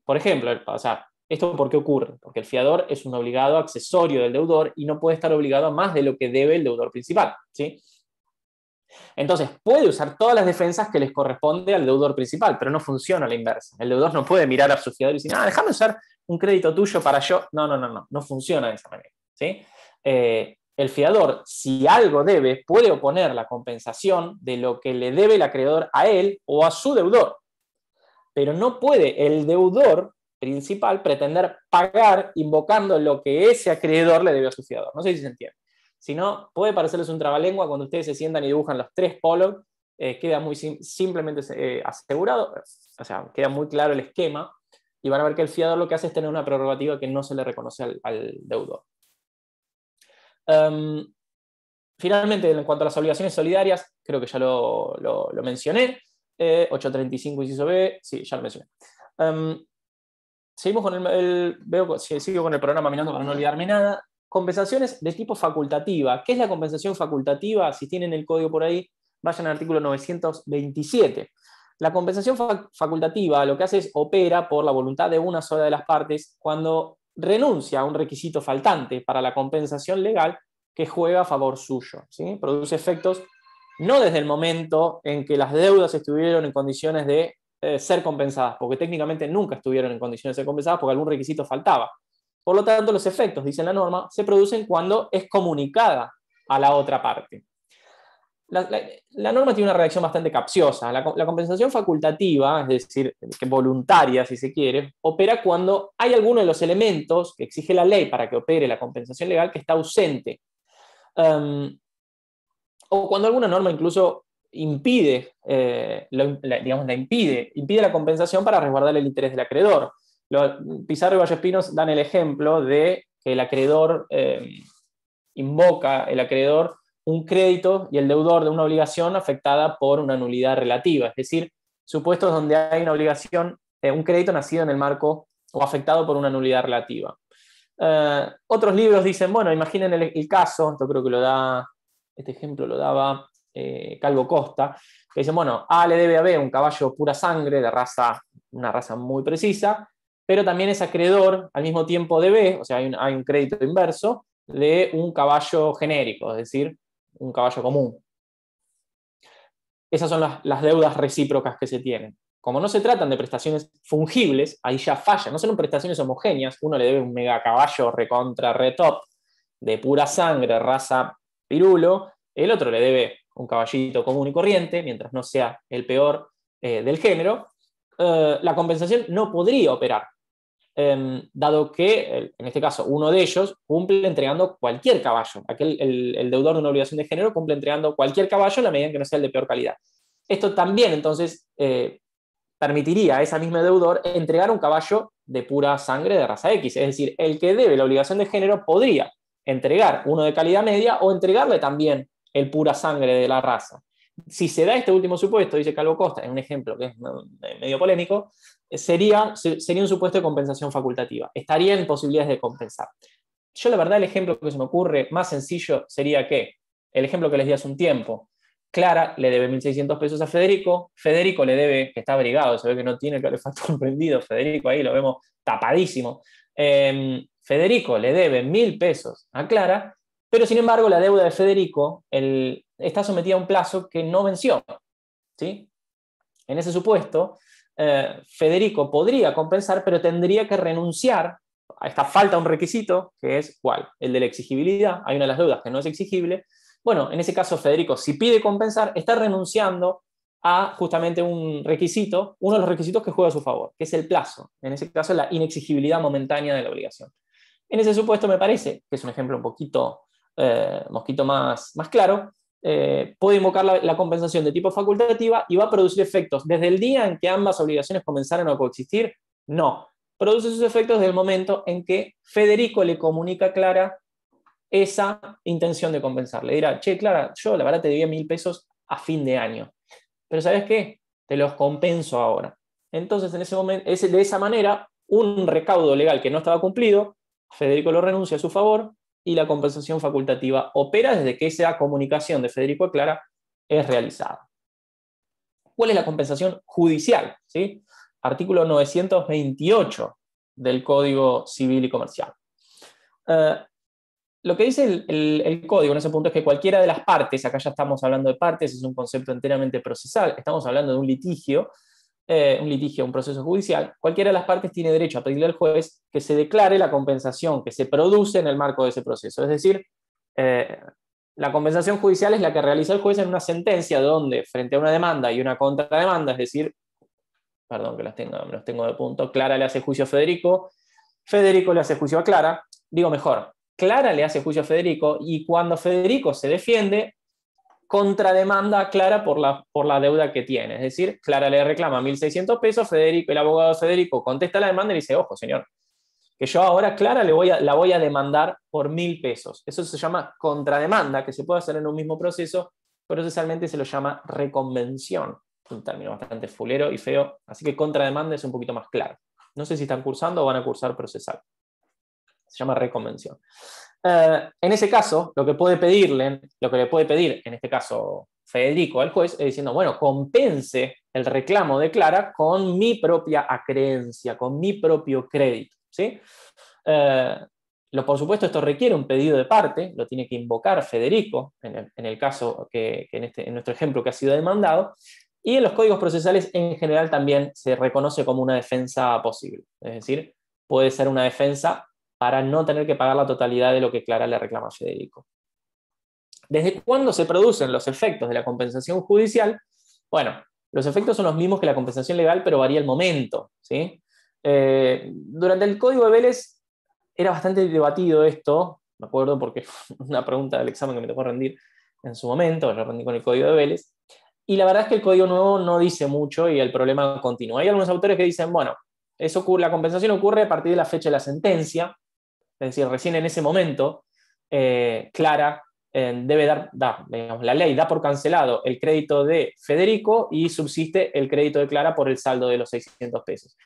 Por ejemplo, o sea, ¿esto por qué ocurre? Porque el fiador es un obligado accesorio del deudor y no puede estar obligado a más de lo que debe el deudor principal, ¿sí? Entonces, puede usar todas las defensas que les corresponde al deudor principal, pero no funciona a la inversa. El deudor no puede mirar a su fiador y decir, déjame usar un crédito tuyo para yo. No funciona de esa manera, ¿sí? El fiador, si algo debe, puede oponer la compensación de lo que le debe el acreedor a él o a su deudor, pero no puede el deudor principal pretender pagar invocando lo que ese acreedor le debe a su fiador. No sé si se entiende. Si no, puede parecerles un trabalengua cuando ustedes se sientan y dibujan los tres polos, queda muy simplemente asegurado, o sea, queda muy claro el esquema, y van a ver que el fiador lo que hace es tener una prerrogativa que no se le reconoce al deudor. Finalmente, en cuanto a las obligaciones solidarias, creo que ya lo mencioné, 835 inciso B, sí, ya lo mencioné. Seguimos con sigo con el programa mirando para no olvidarme nada. Compensaciones de tipo facultativa. ¿Qué es la compensación facultativa? Si tienen el código por ahí, vayan al artículo 927. La compensación facultativa lo que hace es opera por la voluntad de una sola de las partes cuando renuncia a un requisito faltante para la compensación legal que juega a favor suyo, ¿sí? Produce efectos no desde el momento en que las deudas estuvieron en condiciones de ser compensadas, porque técnicamente nunca estuvieron en condiciones de ser compensadas porque algún requisito faltaba. Por lo tanto, los efectos, dice la norma, se producen cuando es comunicada a la otra parte. La norma tiene una redacción bastante capciosa. La compensación facultativa, es decir, que voluntaria, si se quiere, opera cuando hay alguno de los elementos que exige la ley para que opere la compensación legal que está ausente. O cuando alguna norma incluso impide, impide la compensación para resguardar el interés del acreedor. Pizarro y Vallespinos dan el ejemplo de que el acreedor invoca un crédito y el deudor de una obligación afectada por una nulidad relativa, es decir, supuestos donde hay una obligación, un crédito nacido en el marco o afectado por una nulidad relativa. Otros libros dicen, bueno, imaginen el caso, yo creo que este ejemplo lo daba Calvo Costa, que dice, bueno, A le debe a B un caballo pura sangre de una raza muy precisa, pero también es acreedor al mismo tiempo de B, o sea, hay un crédito inverso, de un caballo genérico, es decir, un caballo común. Esas son las deudas recíprocas que se tienen. Como no se tratan de prestaciones fungibles, ahí ya falla, no son prestaciones homogéneas, uno le debe un mega caballo recontra retop de pura sangre, raza pirulo, el otro le debe un caballito común y corriente, mientras no sea el peor del género, la compensación no podría operar, dado que, en este caso, uno de ellos cumple entregando cualquier caballo. El deudor de una obligación de género cumple entregando cualquier caballo en la medida en que no sea el de peor calidad. Esto también, entonces, permitiría a ese mismo deudor entregar un caballo de pura sangre de raza X. Es decir, el que debe la obligación de género podría entregar uno de calidad media o entregarle también el pura sangre de la raza. Si se da este último supuesto, dice Calvo Costa, en un ejemplo que es medio polémico, sería un supuesto de compensación facultativa. Estaría en posibilidades de compensar. Yo, la verdad, el ejemplo que se me ocurre más sencillo sería que el ejemplo que les di hace un tiempo. Clara le debe 1.600 pesos a Federico. Federico le debe, que está abrigado, se ve que no tiene el calefactor prendido. Federico ahí lo vemos tapadísimo. Federico le debe 1.000 pesos a Clara, pero sin embargo la deuda de Federico está sometida a un plazo que no venció, ¿sí? En ese supuesto, Federico podría compensar, pero tendría que renunciar a esta falta un requisito, que es ¿cuál? El de la exigibilidad. Hay una de las deudas que no es exigible. Bueno, en ese caso Federico, si pide compensar, está renunciando a justamente un requisito, uno de los requisitos que juega a su favor, que es el plazo. En ese caso, la inexigibilidad momentánea de la obligación. En ese supuesto me parece, que es un ejemplo un poquito más claro, puede invocar la compensación de tipo facultativa y va a producir efectos desde el día en que ambas obligaciones comenzaron a coexistir. No, produce sus efectos desde el momento en que Federico le comunica a Clara esa intención de compensar. Le dirá, che, Clara, yo la verdad te debía 1.000 pesos a fin de año, pero ¿sabes qué? Te los compenso ahora. Entonces, en ese momento, de esa manera, un recaudo legal que no estaba cumplido, Federico lo renuncia a su favor, y la compensación facultativa opera desde que esa comunicación de Federico a Clara es realizada. ¿Cuál es la compensación judicial? ¿Sí? Artículo 928 del Código Civil y Comercial. Lo que dice el código en ese punto es que cualquiera de las partes, acá ya estamos hablando de partes, es un concepto enteramente procesal, estamos hablando de un litigio, un proceso judicial, cualquiera de las partes tiene derecho a pedirle al juez que se declare la compensación que se produce en el marco de ese proceso. Es decir, la compensación judicial es la que realiza el juez en una sentencia donde, frente a una demanda y una contrademanda, es decir, perdón que me los tengo de punto, Clara le hace juicio a Federico, Federico le hace juicio a Clara, digo mejor, Clara le hace juicio a Federico y cuando Federico se defiende, contrademanda a Clara por la deuda que tiene. Es decir, Clara le reclama 1.600 pesos, Federico, el abogado de Federico contesta la demanda y le dice, ojo, señor, que yo ahora a Clara la voy a demandar por 1.000 pesos. Eso se llama contrademanda, que se puede hacer en un mismo proceso, procesalmente se lo llama reconvención. Un término bastante fulero y feo, así que contrademanda es un poquito más claro. No sé si están cursando o van a cursar procesal. Se llama reconvención. En ese caso, lo que le puede pedir, en este caso, Federico al juez, es diciendo, bueno, compense el reclamo de Clara con mi propia acreencia, con mi propio crédito, ¿sí? Por supuesto, esto requiere un pedido de parte, lo tiene que invocar Federico, en el caso en nuestro ejemplo que ha sido demandado, y en los códigos procesales en general también se reconoce como una defensa posible, es decir, puede ser una defensa para no tener que pagar la totalidad de lo que Clara le reclama a Federico. ¿Desde cuándo se producen los efectos de la compensación judicial? Bueno, los efectos son los mismos que la compensación legal, pero varía el momento, ¿sí? Durante el Código de Vélez era bastante debatido esto, me acuerdo porque fue una pregunta del examen que me tocó rendir en su momento, yo rendí con el Código de Vélez, y la verdad es que el Código Nuevo no dice mucho y el problema continúa. Hay algunos autores que dicen, bueno, la compensación ocurre a partir de la fecha de la sentencia, es decir, recién en ese momento, Clara debe digamos, la ley da por cancelado el crédito de Federico y subsiste el crédito de Clara por el saldo de los 600 pesos.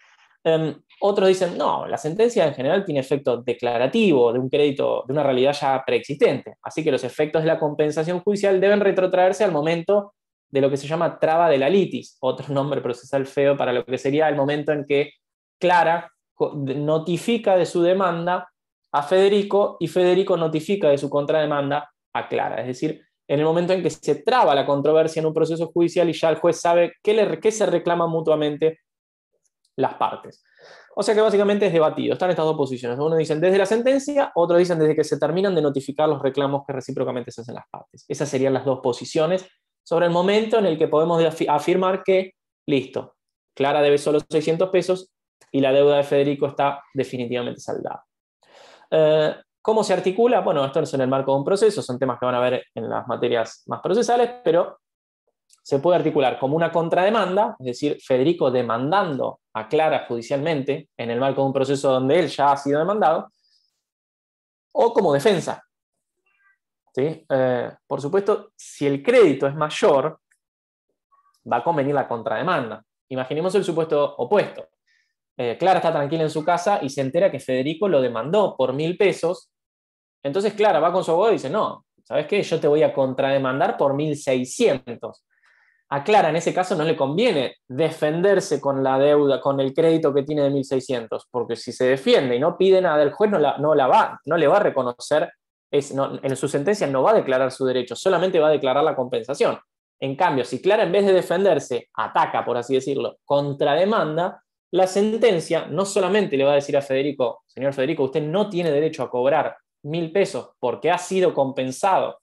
Otros dicen, no, la sentencia en general tiene efecto declarativo de un crédito, de una realidad ya preexistente, así que los efectos de la compensación judicial deben retrotraerse al momento de lo que se llama traba de la litis, otro nombre procesal feo para lo que sería el momento en que Clara notifica de su demanda a Federico y Federico notifica de su contrademanda a Clara. Es decir, en el momento en que se traba la controversia en un proceso judicial y ya el juez sabe qué se reclaman mutuamente las partes. O sea que básicamente es debatido. Están estas dos posiciones. Uno dicen desde la sentencia, otros dicen desde que se terminan de notificar los reclamos que recíprocamente se hacen las partes. Esas serían las dos posiciones sobre el momento en el que podemos afirmar que, listo, Clara debe solo 600 pesos y la deuda de Federico está definitivamente saldada. ¿Cómo se articula? Bueno, esto es en el marco de un proceso, son temas que van a ver en las materias más procesales, pero se puede articular como una contrademanda, es decir, Federico demandando a Clara judicialmente en el marco de un proceso donde él ya ha sido demandado, o como defensa. ¿Sí? Por supuesto, si el crédito es mayor, va a convenir la contrademanda. Imaginemos el supuesto opuesto. Clara está tranquila en su casa y se entera que Federico lo demandó por 1.000 pesos. Entonces Clara va con su abogado y dice, no, ¿sabes qué? Yo te voy a contrademandar por 1.600. A Clara en ese caso no le conviene defenderse con la deuda, con el crédito que tiene de 1.600, porque si se defiende y no pide nada, el juez no le va a reconocer, en su sentencia no va a declarar su derecho, solamente va a declarar la compensación. En cambio, si Clara en vez de defenderse, ataca, por así decirlo, contrademanda, la sentencia no solamente le va a decir a Federico, señor Federico, usted no tiene derecho a cobrar 1.000 pesos porque ha sido compensado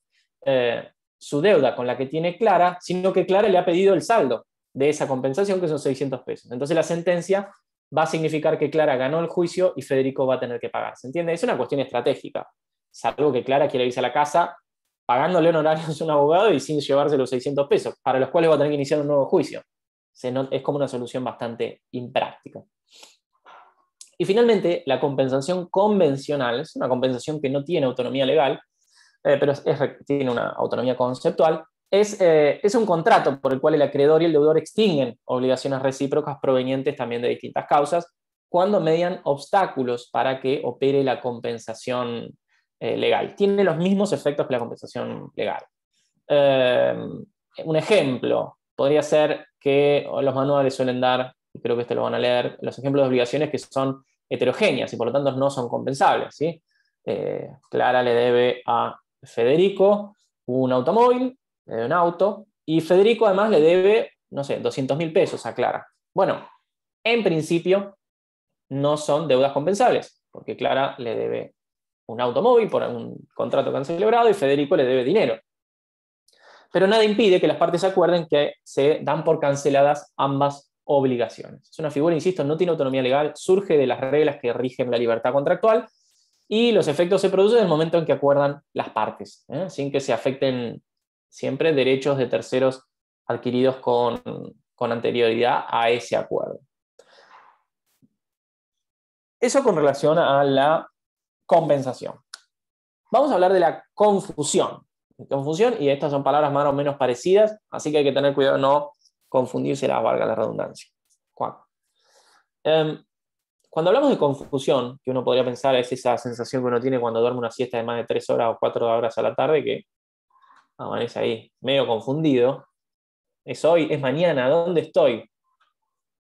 su deuda con la que tiene Clara, sino que Clara le ha pedido el saldo de esa compensación, que son 600 pesos. Entonces la sentencia va a significar que Clara ganó el juicio y Federico va a tener que pagar. ¿Se entiende? Es una cuestión estratégica. Salvo que Clara quiera irse a la casa pagándole honorarios a un abogado y sin llevarse los 600 pesos, para los cuales va a tener que iniciar un nuevo juicio. Es como una solución bastante impráctica. Y finalmente, la compensación convencional es una compensación que no tiene autonomía legal, pero tiene una autonomía conceptual. Es un contrato por el cual el acreedor y el deudor extinguen obligaciones recíprocas provenientes también de distintas causas, cuando median obstáculos para que opere la compensación legal. Tiene los mismos efectos que la compensación legal. Un ejemplo podría ser que los manuales suelen dar, y creo que este lo van a leer, los ejemplos de obligaciones que son heterogéneas y por lo tanto no son compensables, ¿sí? Clara le debe a Federico un automóvil, le debe un auto, y Federico además le debe, no sé, 200.000 pesos a Clara. Bueno, en principio no son deudas compensables, porque Clara le debe un automóvil por un contrato que han celebrado y Federico le debe dinero. Pero nada impide que las partes acuerden que se dan por canceladas ambas obligaciones. Es una figura, insisto, no tiene autonomía legal, surge de las reglas que rigen la libertad contractual y los efectos se producen en el momento en que acuerdan las partes, sin que se afecten siempre derechos de terceros adquiridos con anterioridad a ese acuerdo. Eso con relación a la compensación. Vamos a hablar de la confusión. Confusión, y estas son palabras más o menos parecidas, así que hay que tener cuidado de no confundirse, valga la redundancia. Cuando hablamos de confusión, que uno podría pensar es esa sensación que uno tiene cuando duerme una siesta de más de 3 horas o 4 horas a la tarde, que amanece ahí medio confundido. ¿Es hoy? ¿Es mañana? ¿Dónde estoy?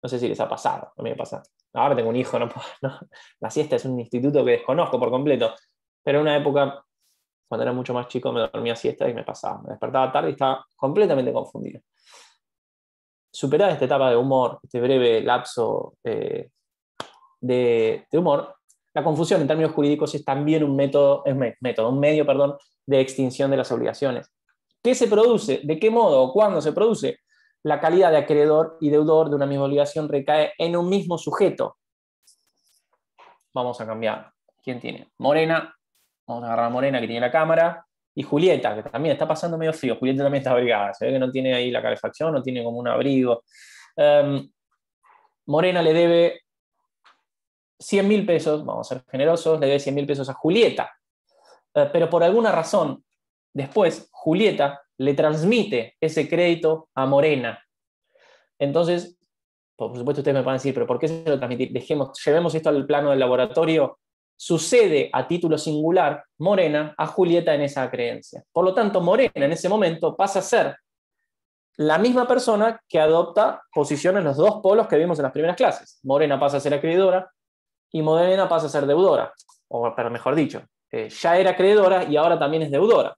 No sé si les ha pasado, a mí me pasa. Ahora tengo un hijo, no. La siesta es un instituto que desconozco por completo, pero en una época, cuando era mucho más chico, me dormía siesta y me pasaba. Me despertaba tarde y estaba completamente confundido. Superada esta etapa de humor, este breve lapso de humor, la confusión en términos jurídicos es también un medio de extinción de las obligaciones. ¿Qué se produce? ¿De qué modo o cuándo se produce? La calidad de acreedor y deudor de una misma obligación recae en un mismo sujeto. Vamos a cambiar. ¿Quién tiene? Morena. Vamos a agarrar a Morena, que tiene la cámara. Y Julieta, que también está pasando medio frío. Julieta también está abrigada. Se ve que no tiene ahí la calefacción, no tiene como un abrigo. Morena le debe 100.000 pesos, vamos a ser generosos, le debe 100.000 pesos a Julieta. Pero por alguna razón, después Julieta le transmite ese crédito a Morena. Entonces, por supuesto ustedes me van a decir, pero ¿por qué se lo transmitir? Llevemos esto al plano del laboratorio. Sucede a título singular Morena a Julieta en esa creencia. Por lo tanto, Morena en ese momento pasa a ser la misma persona que adopta posición en los dos polos que vimos en las primeras clases. Morena pasa a ser acreedora y Morena pasa a ser deudora. Pero mejor dicho, ya era acreedora y ahora también es deudora.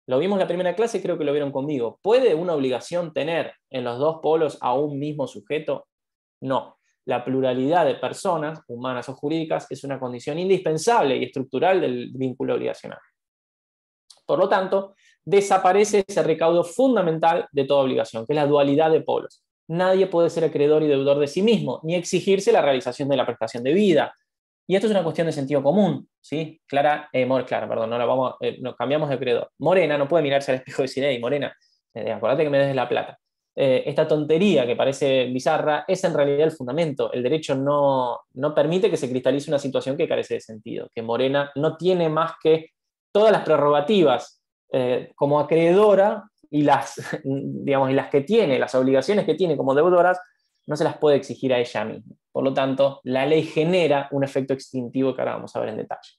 Lo vimos en la primera clase y creo que lo vieron conmigo. ¿Puede una obligación tener en los dos polos a un mismo sujeto? No. La pluralidad de personas, humanas o jurídicas, es una condición indispensable y estructural del vínculo obligacional. Por lo tanto, desaparece ese recaudo fundamental de toda obligación, que es la dualidad de polos. Nadie puede ser acreedor y deudor de sí mismo, ni exigirse la realización de la prestación debida. Y esto es una cuestión de sentido común, ¿sí? Clara, perdón, no cambiamos de acreedor. Morena no puede mirarse al espejo y decir, hey, Morena, acordate que me des la plata. Esta tontería que parece bizarra es en realidad el fundamento. El derecho no permite que se cristalice una situación que carece de sentido, que Morena no tiene más que todas las prerrogativas como acreedora y las que tiene, las obligaciones que tiene como deudoras, no se las puede exigir a ella misma. Por lo tanto, la ley genera un efecto extintivo que ahora vamos a ver en detalle.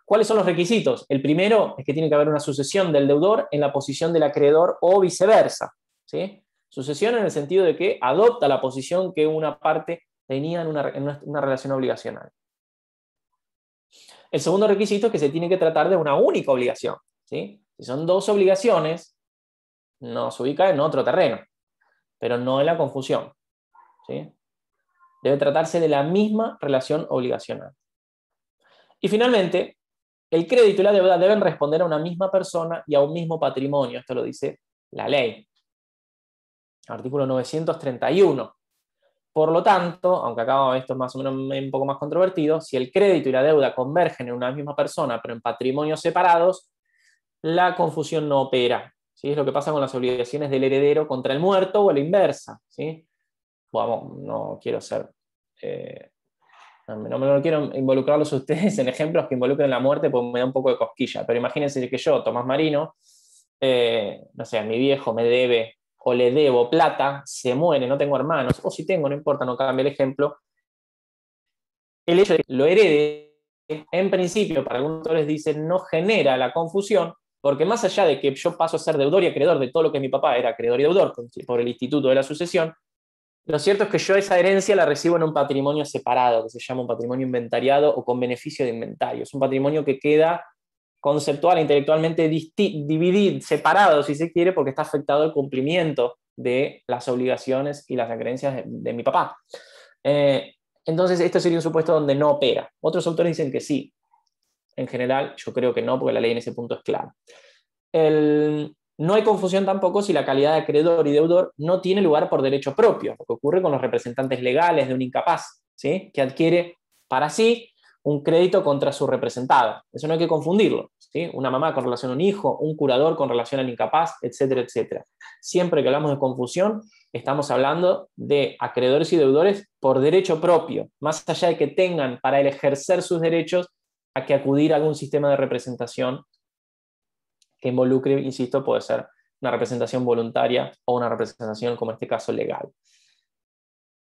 ¿Cuáles son los requisitos? El primero es que tiene que haber una sucesión del deudor en la posición del acreedor o viceversa, ¿sí? Sucesión en el sentido de que adopta la posición que una parte tenía en una relación obligacional. El segundo requisito es que se tiene que tratar de una única obligación, ¿sí? Si son dos obligaciones, nos ubica en otro terreno, pero no en la confusión, ¿sí? Debe tratarse de la misma relación obligacional. Y finalmente, el crédito y la deuda deben responder a una misma persona y a un mismo patrimonio. Esto lo dice la ley. Artículo 931. Por lo tanto, aunque acá esto es más o menos un poco más controvertido, si el crédito y la deuda convergen en una misma persona, pero en patrimonios separados, la confusión no opera, ¿sí? Es lo que pasa con las obligaciones del heredero contra el muerto o a la inversa, ¿sí? Bueno, no quiero ser... no quiero involucrarlos a ustedes en ejemplos que involucren la muerte porque me da un poco de cosquilla, pero imagínense que yo, Tomás Marino, no sé, a mi viejo me debe o le debo plata, se muere, no tengo hermanos, o si tengo, no importa, no cambia el ejemplo. El hecho de que lo herede en principio, para algunos autores dicen, no genera la confusión, porque más allá de que yo paso a ser deudor y acreedor de todo lo que mi papá era acreedor y deudor por el instituto de la sucesión, lo cierto es que yo esa herencia la recibo en un patrimonio separado, que se llama un patrimonio inventariado o con beneficio de inventario. Es un patrimonio que queda conceptual e intelectualmente dividido, separado, si se quiere, porque está afectado el cumplimiento de las obligaciones y las acreencias de mi papá. Entonces, este sería un supuesto donde no opera. Otros autores dicen que sí. En general, yo creo que no, porque la ley en ese punto es clara. No hay confusión tampoco si la calidad de acreedor y deudor no tiene lugar por derecho propio, lo que ocurre con los representantes legales de un incapaz, ¿sí? Que adquiere para sí un crédito contra su representado. Eso no hay que confundirlo, ¿sí? Una mamá con relación a un hijo, un curador con relación al incapaz, etcétera, etcétera. Siempre que hablamos de confusión, estamos hablando de acreedores y deudores por derecho propio, más allá de que tengan para el ejercer sus derechos a que acudir a algún sistema de representación que involucre, insisto, puede ser una representación voluntaria o una representación, como en este caso, legal.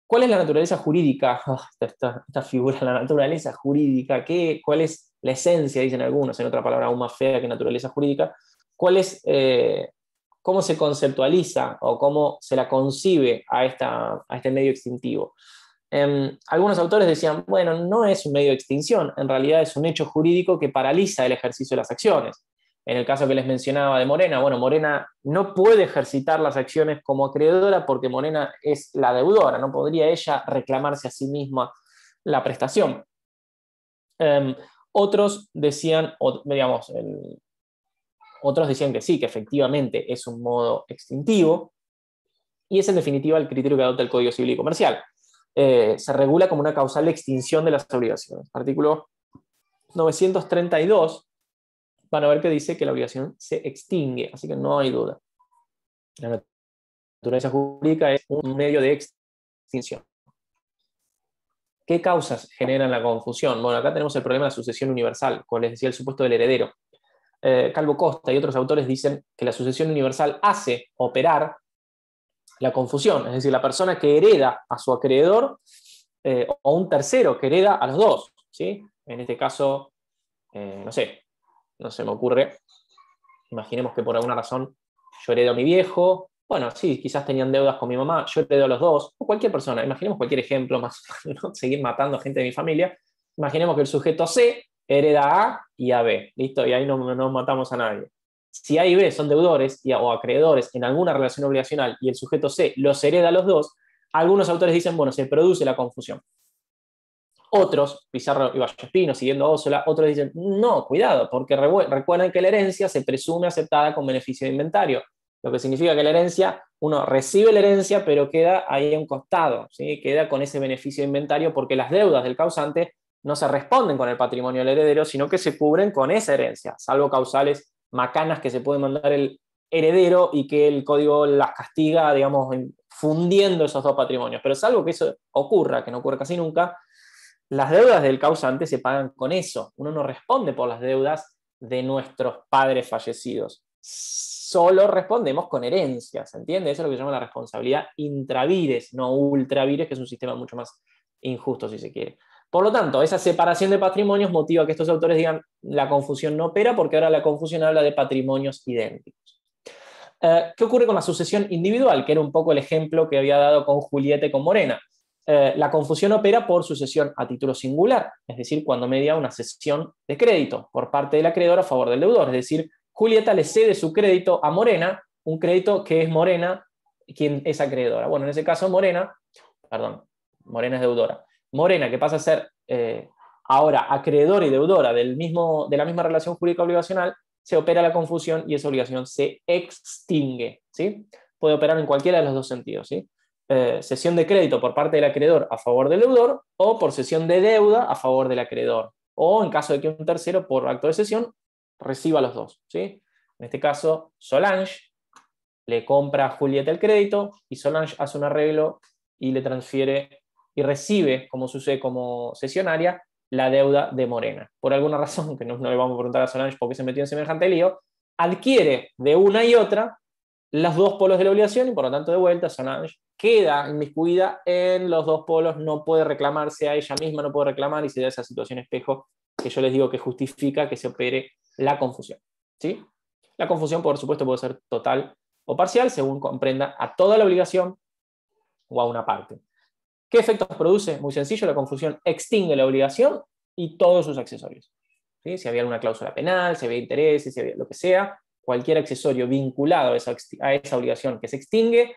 ¿Cuál es la naturaleza jurídica? Esta figura, la naturaleza jurídica, ¿cuál es la esencia, dicen algunos, en otra palabra aún más fea que naturaleza jurídica? ¿Cuál es, cómo se conceptualiza o cómo se la concibe a este medio extintivo? Algunos autores decían, bueno, no es un medio de extinción, en realidad es un hecho jurídico que paraliza el ejercicio de las acciones. En el caso que les mencionaba de Morena, bueno, Morena no puede ejercitar las acciones como acreedora porque Morena es la deudora, no podría ella reclamarse a sí misma la prestación. Otros decían, digamos, otros decían que sí, que efectivamente es un modo extintivo, y es en definitiva el criterio que adopta el Código Civil y Comercial. Se regula como una causal de extinción de las obligaciones. Artículo 932, van a ver que dice que la obligación se extingue, así que no hay duda. La naturaleza jurídica es un medio de extinción. ¿Qué causas generan la confusión? Bueno, acá tenemos el problema de la sucesión universal, como les decía, el supuesto del heredero. Calvo Costa y otros autores dicen que la sucesión universal hace operar la confusión, es decir, la persona que hereda a su acreedor o un tercero que hereda a los dos, ¿sí? En este caso, no sé, no se me ocurre, imaginemos que por alguna razón yo heredo a mi viejo, bueno, sí, quizás tenían deudas con mi mamá, yo heredo a los dos, o cualquier persona, imaginemos cualquier ejemplo, más no seguir matando a gente de mi familia, imaginemos que el sujeto C hereda a A y a B, ¿listo? Y ahí no matamos a nadie. Si A y B son deudores o acreedores en alguna relación obligacional y el sujeto C los hereda a los dos, algunos autores dicen, bueno, se produce la confusión. Otros, Pizarro y Vallespino, siguiendo a Ósola, otros dicen, no, cuidado, porque recuerden que la herencia se presume aceptada con beneficio de inventario, lo que significa que la herencia, uno recibe la herencia, pero queda ahí a un costado, ¿sí? Queda con ese beneficio de inventario porque las deudas del causante no se responden con el patrimonio del heredero, sino que se cubren con esa herencia, salvo causales macanas que se puede mandar el heredero y que el código las castiga, digamos, fundiendo esos dos patrimonios. Pero salvo que eso ocurra, que no ocurre casi nunca, las deudas del causante se pagan con eso. Uno no responde por las deudas de nuestros padres fallecidos. Solo respondemos con herencias, ¿entiende? Eso es lo que se llama la responsabilidad intravires, no ultravires, que es un sistema mucho más injusto, si se quiere. Por lo tanto, esa separación de patrimonios motiva que estos autores digan la confusión no opera porque ahora la confusión habla de patrimonios idénticos. ¿Qué ocurre con la sucesión individual? Que era un poco el ejemplo que había dado con Julieta y con Morena. La confusión opera por sucesión a título singular, es decir, cuando media una cesión de crédito por parte del acreedor a favor del deudor. Es decir, Julieta le cede su crédito a Morena, un crédito que es Morena quien es acreedora. Bueno, en ese caso Morena es deudora. Morena, que pasa a ser ahora acreedora y deudora de la misma relación jurídica obligacional, se opera la confusión y esa obligación se extingue, ¿sí? Puede operar en cualquiera de los dos sentidos, ¿sí? Cesión de crédito por parte del acreedor a favor del deudor o por cesión de deuda a favor del acreedor. O en caso de que un tercero, por acto de cesión, reciba los dos, ¿sí? En este caso, Solange le compra a Julieta el crédito y Solange hace un arreglo y le transfiere y recibe, como sucede como cesionaria, la deuda de Morena. Por alguna razón, que no le vamos a preguntar a Solange por qué se metió en semejante lío, adquiere de una y otra los dos polos de la obligación y por lo tanto de vuelta Solange queda inmiscuida en los dos polos, no puede reclamarse a ella misma, no puede reclamar y se da esa situación espejo que yo les digo que justifica que se opere la confusión, ¿sí? La confusión, por supuesto, puede ser total o parcial, según comprenda a toda la obligación o a una parte. ¿Qué efectos produce? Muy sencillo, la confusión extingue la obligación y todos sus accesorios, ¿sí? Si había alguna cláusula penal, si había intereses, si había lo que sea, cualquier accesorio vinculado a esa obligación que se extingue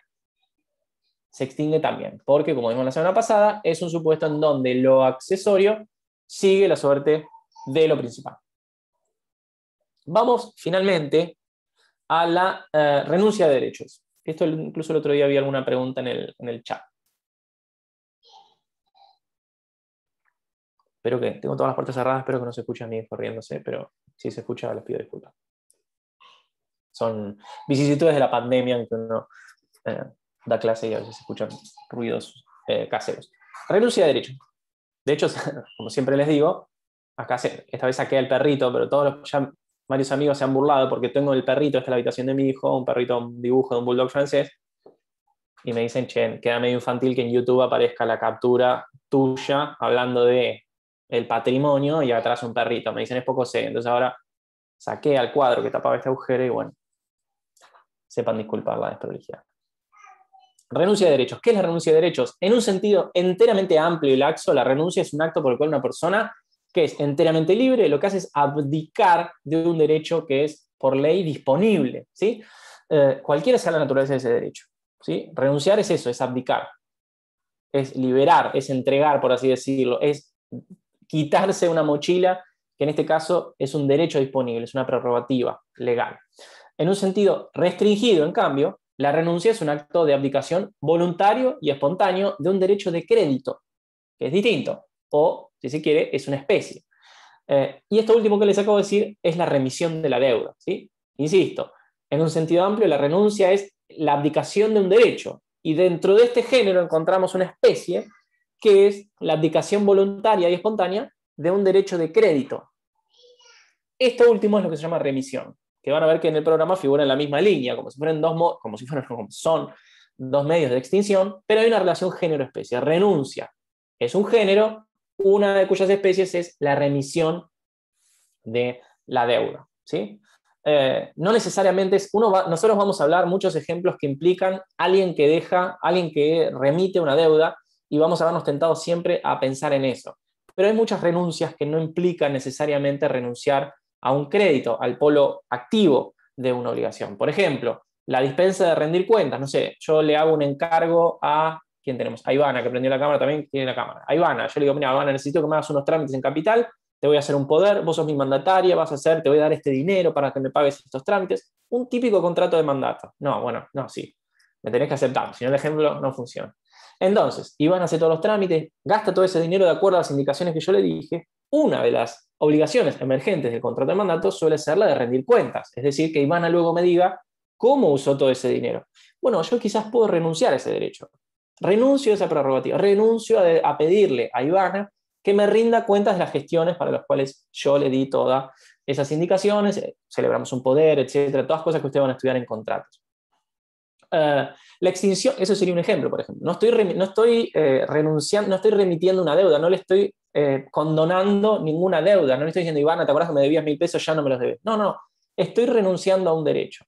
también, porque como vimos la semana pasada, es un supuesto en donde lo accesorio sigue la suerte de lo principal. Vamos finalmente a la renuncia de derechos. Esto incluso el otro día había alguna pregunta en el chat. Espero que tengo todas las puertas cerradas, espero que no se escuche a mí corriéndose, pero si se escucha les pido disculpas. Son vicisitudes de la pandemia en que uno da clase y a veces se escuchan ruidos caseros. Renuncia de derechos. De hecho, como siempre les digo, acá esta vez saqué al perrito, pero ya varios amigos se han burlado porque tengo el perrito, esta es la habitación de mi hijo, un perrito, un dibujo de un bulldog francés, y me dicen, che, queda medio infantil que en YouTube aparezca la captura tuya hablando de el patrimonio y atrás un perrito. Me dicen, es poco serio. Entonces ahora saqué al cuadro que tapaba este agujero y bueno, sepan disculpar la desprolijidad. Renuncia de derechos. ¿Qué es la renuncia de derechos? En un sentido enteramente amplio y laxo, la renuncia es un acto por el cual una persona que es enteramente libre, lo que hace es abdicar de un derecho que es por ley disponible, ¿sí? Cualquiera sea la naturaleza de ese derecho, ¿sí? Renunciar es eso, es abdicar, es liberar, es entregar, por así decirlo, es quitarse una mochila, que en este caso es un derecho disponible, es una prerrogativa legal. En un sentido restringido, en cambio, la renuncia es un acto de abdicación voluntario y espontáneo de un derecho de crédito, que es distinto, o, si se quiere, es una especie. Y esto último que les acabo de decir es la remisión de la deuda, ¿sí? Insisto, en un sentido amplio, la renuncia es la abdicación de un derecho, y dentro de este género encontramos una especie que es la abdicación voluntaria y espontánea de un derecho de crédito. Esto último es lo que se llama remisión, que van a ver que en el programa figura en la misma línea, como si son dos medios de extinción, pero hay una relación género-especie. Renuncia es un género, una de cuyas especies es la remisión de la deuda, ¿sí? No necesariamente nosotros vamos a hablar muchos ejemplos que implican alguien que remite una deuda, y vamos a vernos tentados siempre a pensar en eso. Pero hay muchas renuncias que no implican necesariamente renunciar a un crédito, al polo activo de una obligación. Por ejemplo, la dispensa de rendir cuentas. No sé, yo le hago un encargo a... ¿Quién tenemos? A Ivana, que prendió la cámara también, tiene la cámara. A Ivana, yo le digo, mira, Ivana, necesito que me hagas unos trámites en capital, te voy a hacer un poder, vos sos mi mandataria, te voy a dar este dinero para que me pagues estos trámites. Un típico contrato de mandato. No, bueno, no, sí. Me tenés que aceptar, si no el ejemplo no funciona. Entonces, Iván hace todos los trámites, gasta todo ese dinero de acuerdo a las indicaciones que yo le dije. Una de las obligaciones emergentes del contrato de mandato suele ser la de rendir cuentas. Es decir, que Ivana luego me diga cómo usó todo ese dinero. Bueno, yo quizás puedo renunciar a ese derecho. Renuncio a esa prerrogativa, renuncio a pedirle a Ivana que me rinda cuentas de las gestiones para las cuales yo le di todas esas indicaciones, celebramos un poder, etcétera, todas cosas que ustedes van a estudiar en contratos. La extinción, eso sería un ejemplo, por ejemplo. No estoy renunciando, no estoy remitiendo una deuda, no le estoy condonando ninguna deuda, no le estoy diciendo, Ivana, ¿te acuerdas que me debías 1.000 pesos? Ya no me los debes. No, estoy renunciando a un derecho.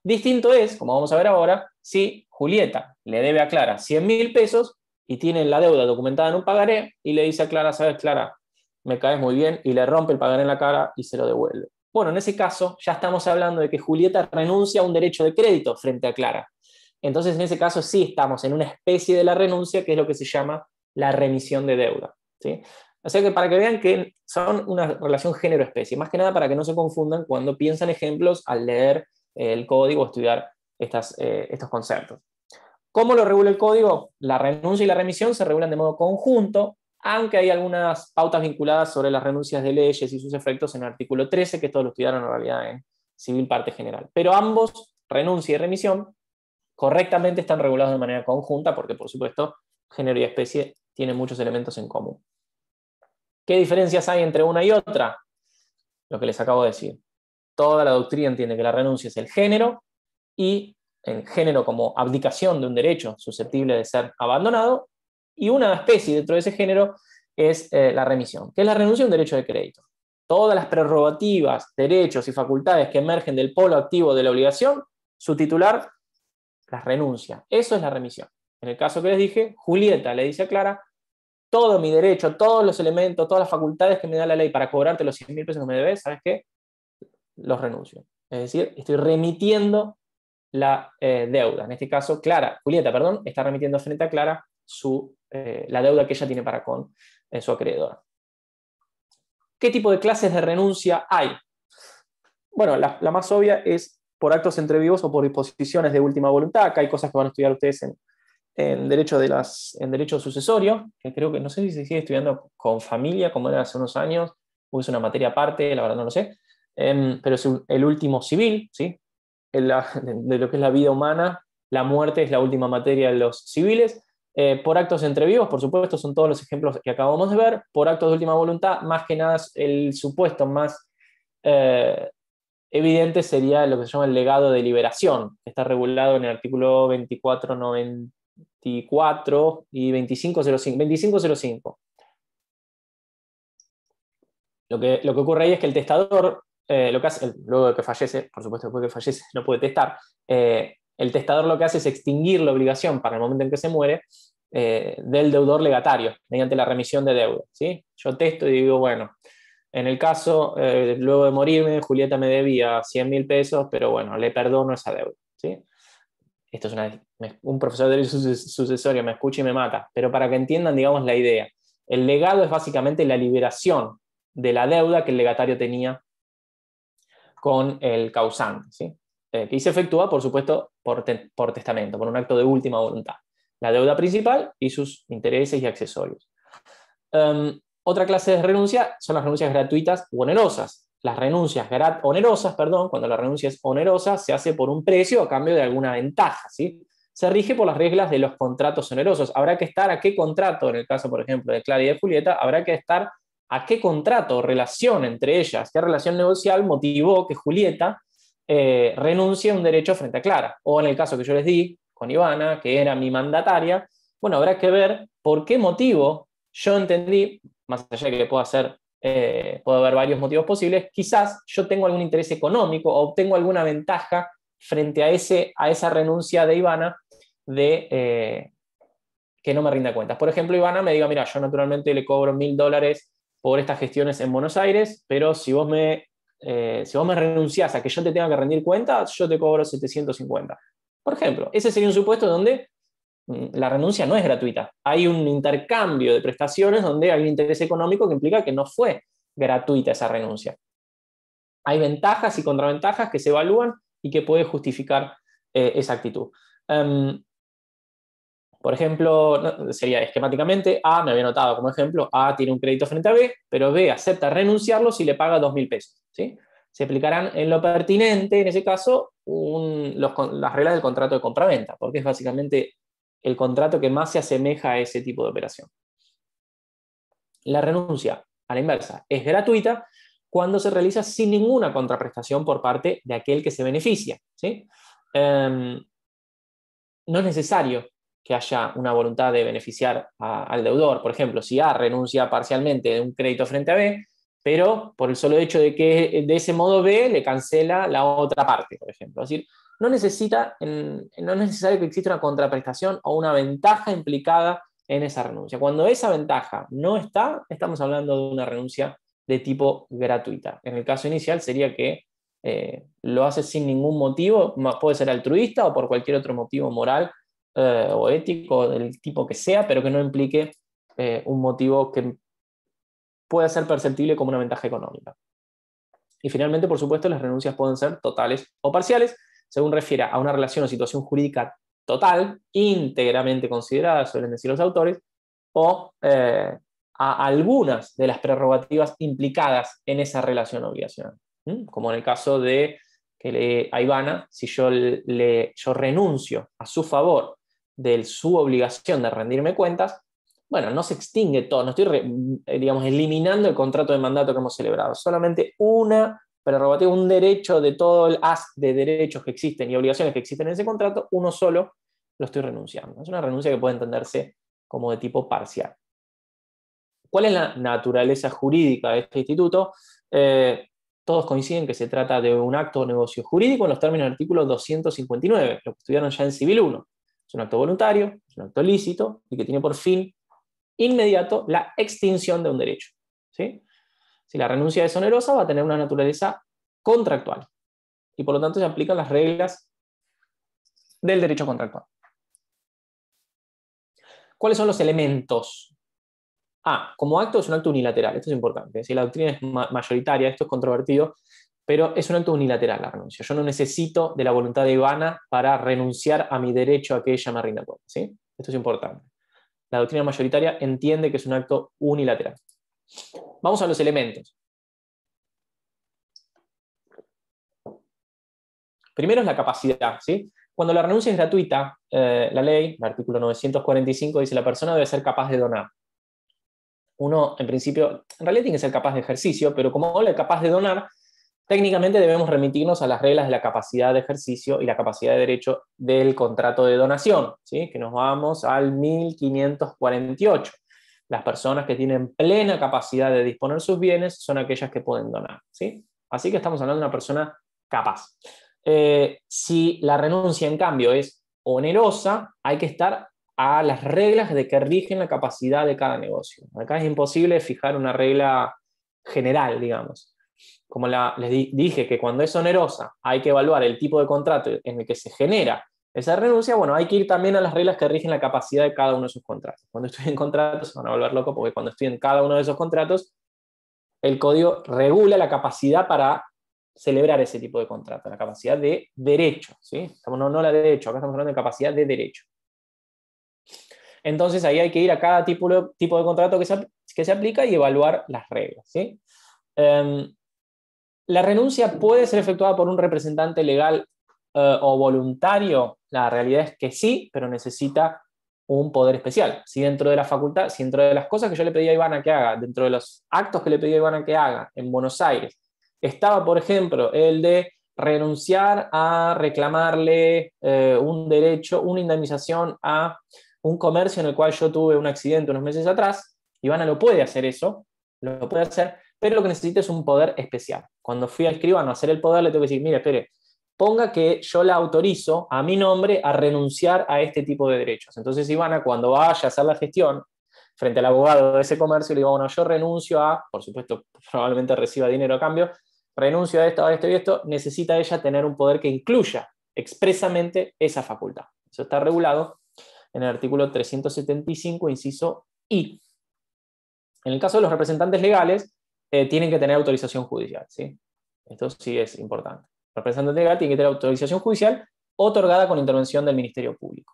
Distinto es, como vamos a ver ahora, si Julieta le debe a Clara 100.000 pesos y tiene la deuda documentada en un pagaré y le dice a Clara, ¿sabes, Clara? Me caes muy bien, y le rompe el pagaré en la cara y se lo devuelve. Bueno, en ese caso ya estamos hablando de que Julieta renuncia a un derecho de crédito frente a Clara. Entonces, en ese caso sí estamos en una especie de la renuncia, que es lo que se llama la remisión de deuda, ¿sí? O sea que para que vean que son una relación género-especie, más que nada para que no se confundan cuando piensan ejemplos al leer el código o estudiar estos conceptos. ¿Cómo lo regula el código? La renuncia y la remisión se regulan de modo conjunto, aunque hay algunas pautas vinculadas sobre las renuncias de leyes y sus efectos en el artículo 13, que todos lo estudiaron en realidad en Civil Parte General. Pero ambos, renuncia y remisión, correctamente están regulados de manera conjunta porque, por supuesto, género y especie tienen muchos elementos en común. ¿Qué diferencias hay entre una y otra? Lo que les acabo de decir. Toda la doctrina entiende que la renuncia es el género, y el género como abdicación de un derecho susceptible de ser abandonado, y una especie dentro de ese género es la remisión. ¿Qué es la renuncia? Un derecho de crédito. todas las prerrogativas, derechos y facultades que emergen del polo activo de la obligación, su titular las renuncia. Eso es la remisión. En el caso que les dije, Julieta le dice a Clara, todo mi derecho, todos los elementos, todas las facultades que me da la ley para cobrarte los 100.000 pesos que me debes, ¿sabes qué? Los renuncio. Es decir, estoy remitiendo la deuda. En este caso, Julieta, perdón, está remitiendo frente a Clara la deuda que ella tiene para con su acreedor. ¿Qué tipo de clases de renuncia hay? Bueno, la más obvia es por actos entre vivos o por disposiciones de última voluntad. Acá hay cosas que van a estudiar ustedes en derecho sucesorio, que creo que no sé si se sigue estudiando con familia, como era hace unos años, o es una materia aparte, la verdad no lo sé, pero es el último civil, ¿sí? De lo que es la vida humana, la muerte es la última materia de los civiles. Por actos entre vivos, por supuesto, son todos los ejemplos que acabamos de ver. Por actos de última voluntad, más que nada, el supuesto más evidente sería lo que se llama el legado de liberación, que está regulado en el artículo 2494 y 2505. Lo que ocurre ahí es que el testador, lo que hace, luego de que fallece, por supuesto después de que fallece no puede testar, el testador lo que hace es extinguir la obligación para el momento en que se muere del deudor legatario, mediante la remisión de deuda, ¿sí? Yo testo y digo, bueno, en el caso, luego de morirme, Julieta me debía 100.000 pesos, pero bueno, le perdono esa deuda, ¿sí? Esto es un profesor de derecho sucesorio me escucha y me mata, pero para que entiendan, digamos, la idea. El legado es básicamente la liberación de la deuda que el legatario tenía con el causante, ¿sí? Que se efectúa, por supuesto, por testamento, por un acto de última voluntad. La deuda principal y sus intereses y accesorios. Otra clase de renuncia son las renuncias gratuitas u onerosas. Las renuncias onerosas, cuando la renuncia es onerosa, se hace por un precio a cambio de alguna ventaja, ¿sí? Se rige por las reglas de los contratos onerosos. Habrá que estar a qué contrato, en el caso, por ejemplo, de Clara y de Julieta, habrá que estar a qué contrato o relación entre ellas, qué relación negocial motivó que Julieta renuncie a un derecho frente a Clara. O en el caso que yo les di con Ivana, que era mi mandataria, bueno, habrá que ver por qué motivo yo entendí, más allá de que puede haber varios motivos posibles, quizás yo tengo algún interés económico o obtengo alguna ventaja frente a esa renuncia de Ivana de que no me rinda cuentas. Por ejemplo, Ivana me diga, mira, yo naturalmente le cobro $1.000 por estas gestiones en Buenos Aires, pero si vos me renunciás a que yo te tenga que rendir cuentas, yo te cobro 750. Por ejemplo, ese sería un supuesto donde la renuncia no es gratuita. Hay un intercambio de prestaciones donde hay un interés económico que implica que no fue gratuita esa renuncia. Hay ventajas y contraventajas que se evalúan y que puede justificar esa actitud. Por ejemplo, sería esquemáticamente, A, me había notado como ejemplo, A tiene un crédito frente a B, pero B acepta renunciarlo si le paga 2.000 pesos. ¿Sí? Se aplicarán en lo pertinente, en ese caso, las reglas del contrato de compraventa, porque es básicamente el contrato que más se asemeja a ese tipo de operación. La renuncia, a la inversa, es gratuita cuando se realiza sin ninguna contraprestación por parte de aquel que se beneficia. ¿Sí? No es necesario que haya una voluntad de beneficiar al deudor. Por ejemplo, si A renuncia parcialmente de un crédito frente a B, pero por el solo hecho de que de ese modo B le cancela la otra parte, por ejemplo. Es decir, no es necesario que exista una contraprestación o una ventaja implicada en esa renuncia. Cuando esa ventaja no está, estamos hablando de una renuncia de tipo gratuita. En el caso inicial sería que lo hace sin ningún motivo, puede ser altruista o por cualquier otro motivo moral o ético, del tipo que sea, pero que no implique un motivo que pueda ser perceptible como una ventaja económica. Y finalmente, por supuesto, las renuncias pueden ser totales o parciales, según refiere a una relación o situación jurídica total, íntegramente considerada, suelen decir los autores, o a algunas de las prerrogativas implicadas en esa relación obligacional. Como en el caso de que a Ivana, si yo renuncio a su favor de su obligación de rendirme cuentas, bueno, no se extingue todo, no estoy digamos, eliminando el contrato de mandato que hemos celebrado, solamente una prerrogativa, un derecho de todo el haz de derechos que existen y obligaciones que existen en ese contrato, uno solo lo estoy renunciando. Es una renuncia que puede entenderse como de tipo parcial. ¿Cuál es la naturaleza jurídica de este instituto? todos coinciden que se trata de un acto o negocio jurídico en los términos del artículo 259, lo que estudiaron ya en Civil 1. Es un acto voluntario, es un acto lícito y que tiene por fin inmediato la extinción de un derecho. ¿Sí? Si la renuncia es onerosa, va a tener una naturaleza contractual y por lo tanto se aplican las reglas del derecho contractual. ¿Cuáles son los elementos? Como acto es un acto unilateral, esto es importante. Si la doctrina es mayoritaria, esto es controvertido, pero es un acto unilateral la renuncia. Yo no necesito de la voluntad de Ivana para renunciar a mi derecho a que ella me rinda cuentas, ¿sí? Esto es importante. La doctrina mayoritaria entiende que es un acto unilateral. Vamos a los elementos. Primero es la capacidad, ¿sí? Cuando la renuncia es gratuita, la ley, el artículo 945, dice la persona debe ser capaz de donar. Uno, en principio, en realidad tiene que ser capaz de ejercicio, pero como habla de capaz de donar, técnicamente debemos remitirnos a las reglas de la capacidad de ejercicio y la capacidad de derecho del contrato de donación, ¿sí? Que nos vamos al 1548. Las personas que tienen plena capacidad de disponer sus bienes son aquellas que pueden donar, ¿sí? Así que estamos hablando de una persona capaz. Si la renuncia, en cambio, es onerosa, hay que estar a las reglas de que rigen la capacidad de cada negocio. Acá es imposible fijar una regla general, digamos. Como les dije que cuando es onerosa hay que evaluar el tipo de contrato en el que se genera esa renuncia, bueno, hay que ir también a las reglas que rigen la capacidad de cada uno de esos contratos. Cuando estoy en contratos se van a volver locos porque cuando estoy en cada uno de esos contratos, el código regula la capacidad para celebrar ese tipo de contrato, la capacidad de derecho, ¿sí? No la de derecho, acá estamos hablando de capacidad de derecho. Entonces ahí hay que ir a cada tipo de contrato que se aplica y evaluar las reglas, ¿sí? La renuncia puede ser efectuada por un representante legal o voluntario. La realidad es que sí, pero necesita un poder especial. Si dentro de la facultad, si dentro de las cosas que yo le pedí a Ivana que haga, dentro de los actos que le pedí a Ivana que haga en Buenos Aires, estaba, por ejemplo, el de renunciar a reclamarle un derecho, una indemnización a un comercio en el cual yo tuve un accidente unos meses atrás, Ivana lo puede hacer eso, lo puede hacer, pero lo que necesita es un poder especial. Cuando fui al escribano a hacer el poder, le tengo que decir, mire, espere, ponga que yo la autorizo a mi nombre a renunciar a este tipo de derechos. Entonces Ivana, cuando vaya a hacer la gestión frente al abogado de ese comercio, le digo, bueno, yo renuncio a, por supuesto, probablemente reciba dinero a cambio, renuncio a esto y esto, necesita ella tener un poder que incluya expresamente esa facultad. Eso está regulado en el artículo 375, inciso I. En el caso de los representantes legales, tienen que tener autorización judicial, ¿sí? Esto sí es importante. El representante legal tiene que tener autorización judicial otorgada con intervención del Ministerio Público.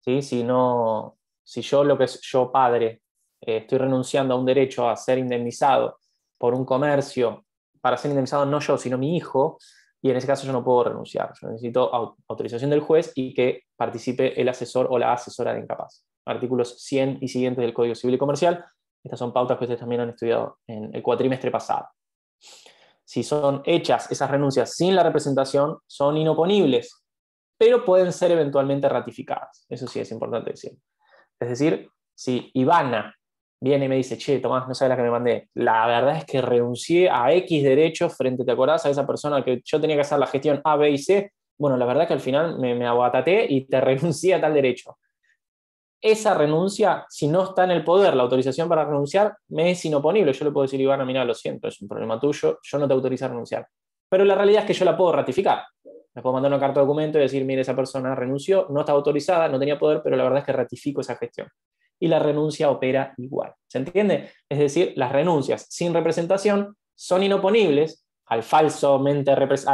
¿Sí? Si yo, padre, estoy renunciando a un derecho a ser indemnizado por un comercio, para ser indemnizado no yo, sino mi hijo, y en ese caso yo no puedo renunciar. Yo necesito autorización del juez y que participe el asesor o la asesora de incapaz. Artículos 100 y siguientes del Código Civil y Comercial. Estas son pautas que ustedes también han estudiado en el cuatrimestre pasado. Si son hechas esas renuncias sin la representación, son inoponibles, pero pueden ser eventualmente ratificadas. Eso sí es importante decir. Es decir, si Ivana viene y me dice, che, Tomás, no sabes la que me mandé, la verdad es que renuncié a X derechos frente, ¿te acordás? A esa persona que yo tenía que hacer la gestión A, B y C, bueno, la verdad es que al final me abataté y te renuncié a tal derecho. Esa renuncia, si no está en el poder la autorización para renunciar, me es inoponible. Yo le puedo decir, Ivana, mira, lo siento, es un problema tuyo, yo no te autorizo a renunciar. Pero la realidad es que yo la puedo ratificar. Le puedo mandar una carta de documento y decir, mire, esa persona renunció, no estaba autorizada, no tenía poder, pero la verdad es que ratifico esa gestión. Y la renuncia opera igual. ¿Se entiende? Es decir, las renuncias sin representación son inoponibles al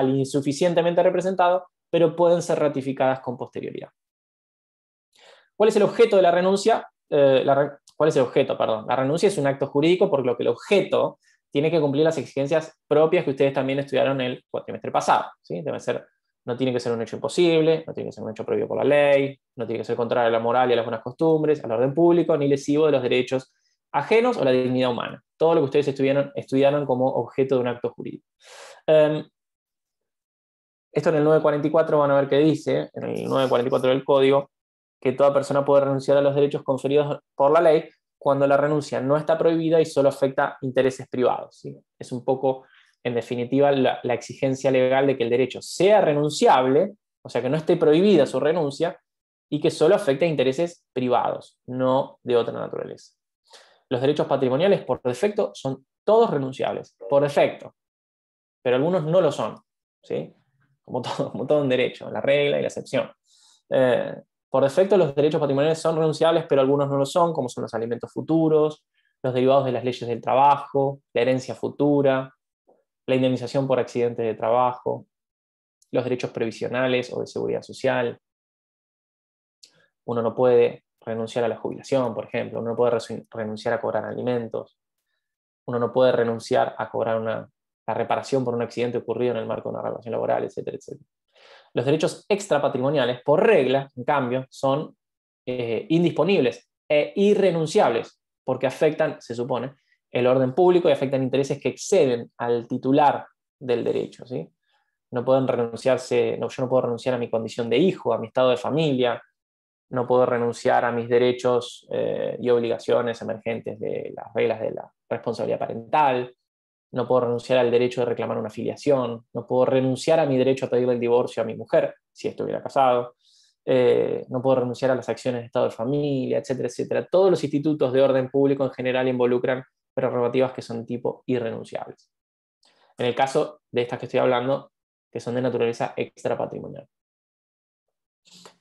insuficientemente representado, pero pueden ser ratificadas con posterioridad. ¿Cuál es el objeto de la renuncia? ¿Cuál es el objeto? Perdón. La renuncia es un acto jurídico por lo que el objeto tiene que cumplir las exigencias propias que ustedes también estudiaron el cuatrimestre pasado. ¿Sí? No tiene que ser un hecho imposible, no tiene que ser un hecho prohibido por la ley, no tiene que ser contrario a la moral y a las buenas costumbres, al orden público, ni lesivo de los derechos ajenos o la dignidad humana. Todo lo que ustedes estudiaron como objeto de un acto jurídico. Esto en el 944 van a ver que dice, en el 944 del Código, que toda persona puede renunciar a los derechos conferidos por la ley cuando la renuncia no está prohibida y solo afecta intereses privados, ¿sí? Es un poco, en definitiva, la exigencia legal de que el derecho sea renunciable, o sea, que no esté prohibida su renuncia, y que solo afecte a intereses privados, no de otra naturaleza. Los derechos patrimoniales, por defecto, son todos renunciables, por defecto, pero algunos no lo son, ¿sí? Como todo un derecho, la regla y la excepción. Por defecto, los derechos patrimoniales son renunciables, pero algunos no lo son, como son los alimentos futuros, los derivados de las leyes del trabajo, la herencia futura, la indemnización por accidentes de trabajo, los derechos previsionales o de seguridad social. Uno no puede renunciar a la jubilación, por ejemplo, uno no puede renunciar a cobrar alimentos, uno no puede renunciar a cobrar la reparación por un accidente ocurrido en el marco de una relación laboral, etcétera, etcétera. Los derechos extrapatrimoniales, por regla, en cambio, son indisponibles e irrenunciables, porque afectan, se supone, el orden público y afectan intereses que exceden al titular del derecho, ¿sí? No pueden renunciarse, no, yo no puedo renunciar a mi condición de hijo, a mi estado de familia, no puedo renunciar a mis derechos y obligaciones emergentes de las reglas de la responsabilidad parental, no puedo renunciar al derecho de reclamar una filiación, no puedo renunciar a mi derecho a pedirle el divorcio a mi mujer, si estuviera casado, no puedo renunciar a las acciones de estado de familia, etcétera, etcétera. Todos los institutos de orden público en general involucran prerrogativas que son tipo irrenunciables. En el caso de estas que estoy hablando, que son de naturaleza extrapatrimonial.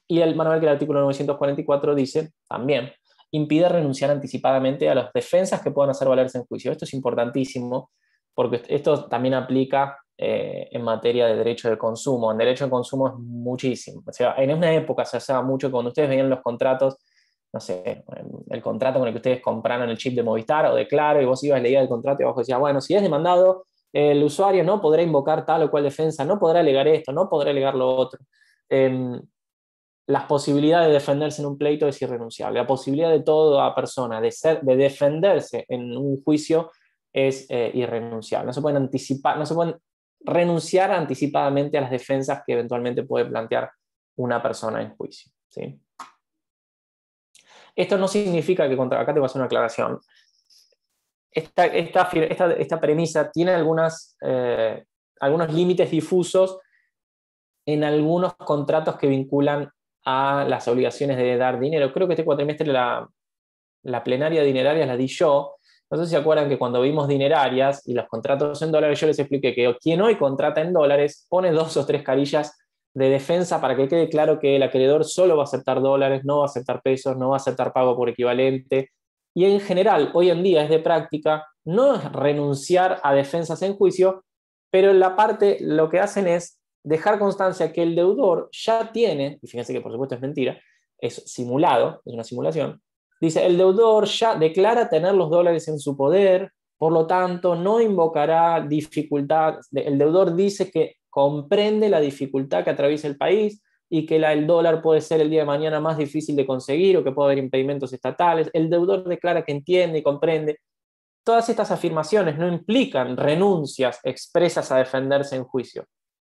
Y el manual que el artículo 944 dice también, impide renunciar anticipadamente a las defensas que puedan hacer valerse en juicio. Esto es importantísimo porque esto también aplica en materia de derecho de consumo. En derecho de consumo es muchísimo. O sea, en una época se hacía mucho cuando ustedes veían los contratos, no sé, el contrato con el que ustedes compraron el chip de Movistar o de Claro, y vos ibas y leías el contrato y abajo decías, bueno, si es demandado, el usuario no podrá invocar tal o cual defensa, no podrá alegar esto, no podrá alegar lo otro. Las posibilidades de defenderse en un pleito es irrenunciable. La posibilidad de toda persona de defenderse en un juicio es irrenunciable. No se pueden anticipar, no se pueden renunciar anticipadamente a las defensas que eventualmente puede plantear una persona en juicio, ¿sí? Esto no significa que acá te voy a hacer una aclaración. Esta premisa tiene algunos límites difusos en algunos contratos que vinculan a las obligaciones de dar dinero. Creo que este cuatrimestre la plenaria dineraria la di yo. No sé si se acuerdan que cuando vimos dinerarias y los contratos en dólares, yo les expliqué que quien hoy contrata en dólares pone 2 o 3 carillas de defensa para que quede claro que el acreedor solo va a aceptar dólares, no va a aceptar pesos, no va a aceptar pago por equivalente. Y en general, hoy en día es de práctica no renunciar a defensas en juicio, pero en la parte lo que hacen es dejar constancia que el deudor ya tiene, y fíjense que por supuesto es mentira, es simulado, es una simulación, dice, el deudor ya declara tener los dólares en su poder, por lo tanto no invocará dificultad, el deudor dice que comprende la dificultad que atraviesa el país y que el dólar puede ser el día de mañana más difícil de conseguir o que puede haber impedimentos estatales, el deudor declara que entiende y comprende. Todas estas afirmaciones no implican renuncias expresas a defenderse en juicio,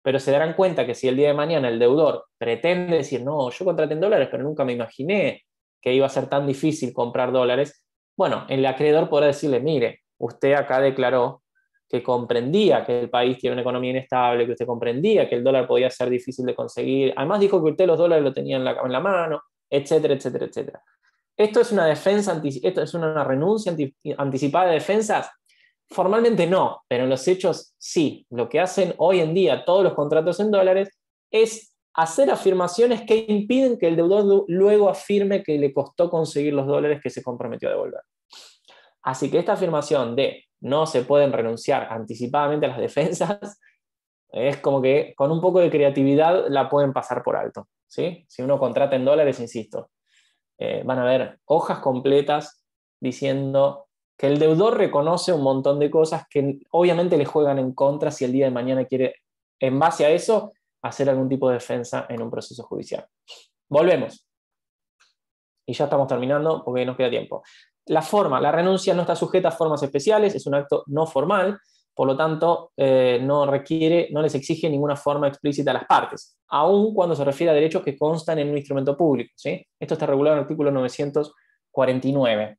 pero se darán cuenta que si el día de mañana el deudor pretende decir, no, yo contraté en dólares, pero nunca me imaginé que iba a ser tan difícil comprar dólares, bueno, el acreedor podrá decirle, mire, usted acá declaró que comprendía que el país tiene una economía inestable, que usted comprendía que el dólar podía ser difícil de conseguir, además dijo que usted los dólares lo tenía en la mano, etcétera, etcétera, etcétera. Esto es una defensa, esto es una renuncia anticipada de defensas. Formalmente no, pero en los hechos sí. Lo que hacen hoy en día todos los contratos en dólares es hacer afirmaciones que impiden que el deudor luego afirme que le costó conseguir los dólares que se comprometió a devolver. Así que esta afirmación de no se pueden renunciar anticipadamente a las defensas es como que con un poco de creatividad la pueden pasar por alto, ¿sí? Si uno contrata en dólares, insisto, van a ver hojas completas diciendo que el deudor reconoce un montón de cosas que obviamente le juegan en contra si el día de mañana quiere, en base a eso, hacer algún tipo de defensa en un proceso judicial. Volvemos. Y ya estamos terminando porque nos queda tiempo. La renuncia no está sujeta a formas especiales, es un acto no formal, por lo tanto no les exige ninguna forma explícita a las partes, aun cuando se refiere a derechos que constan en un instrumento público, ¿sí? Esto está regulado en el artículo 944. 49.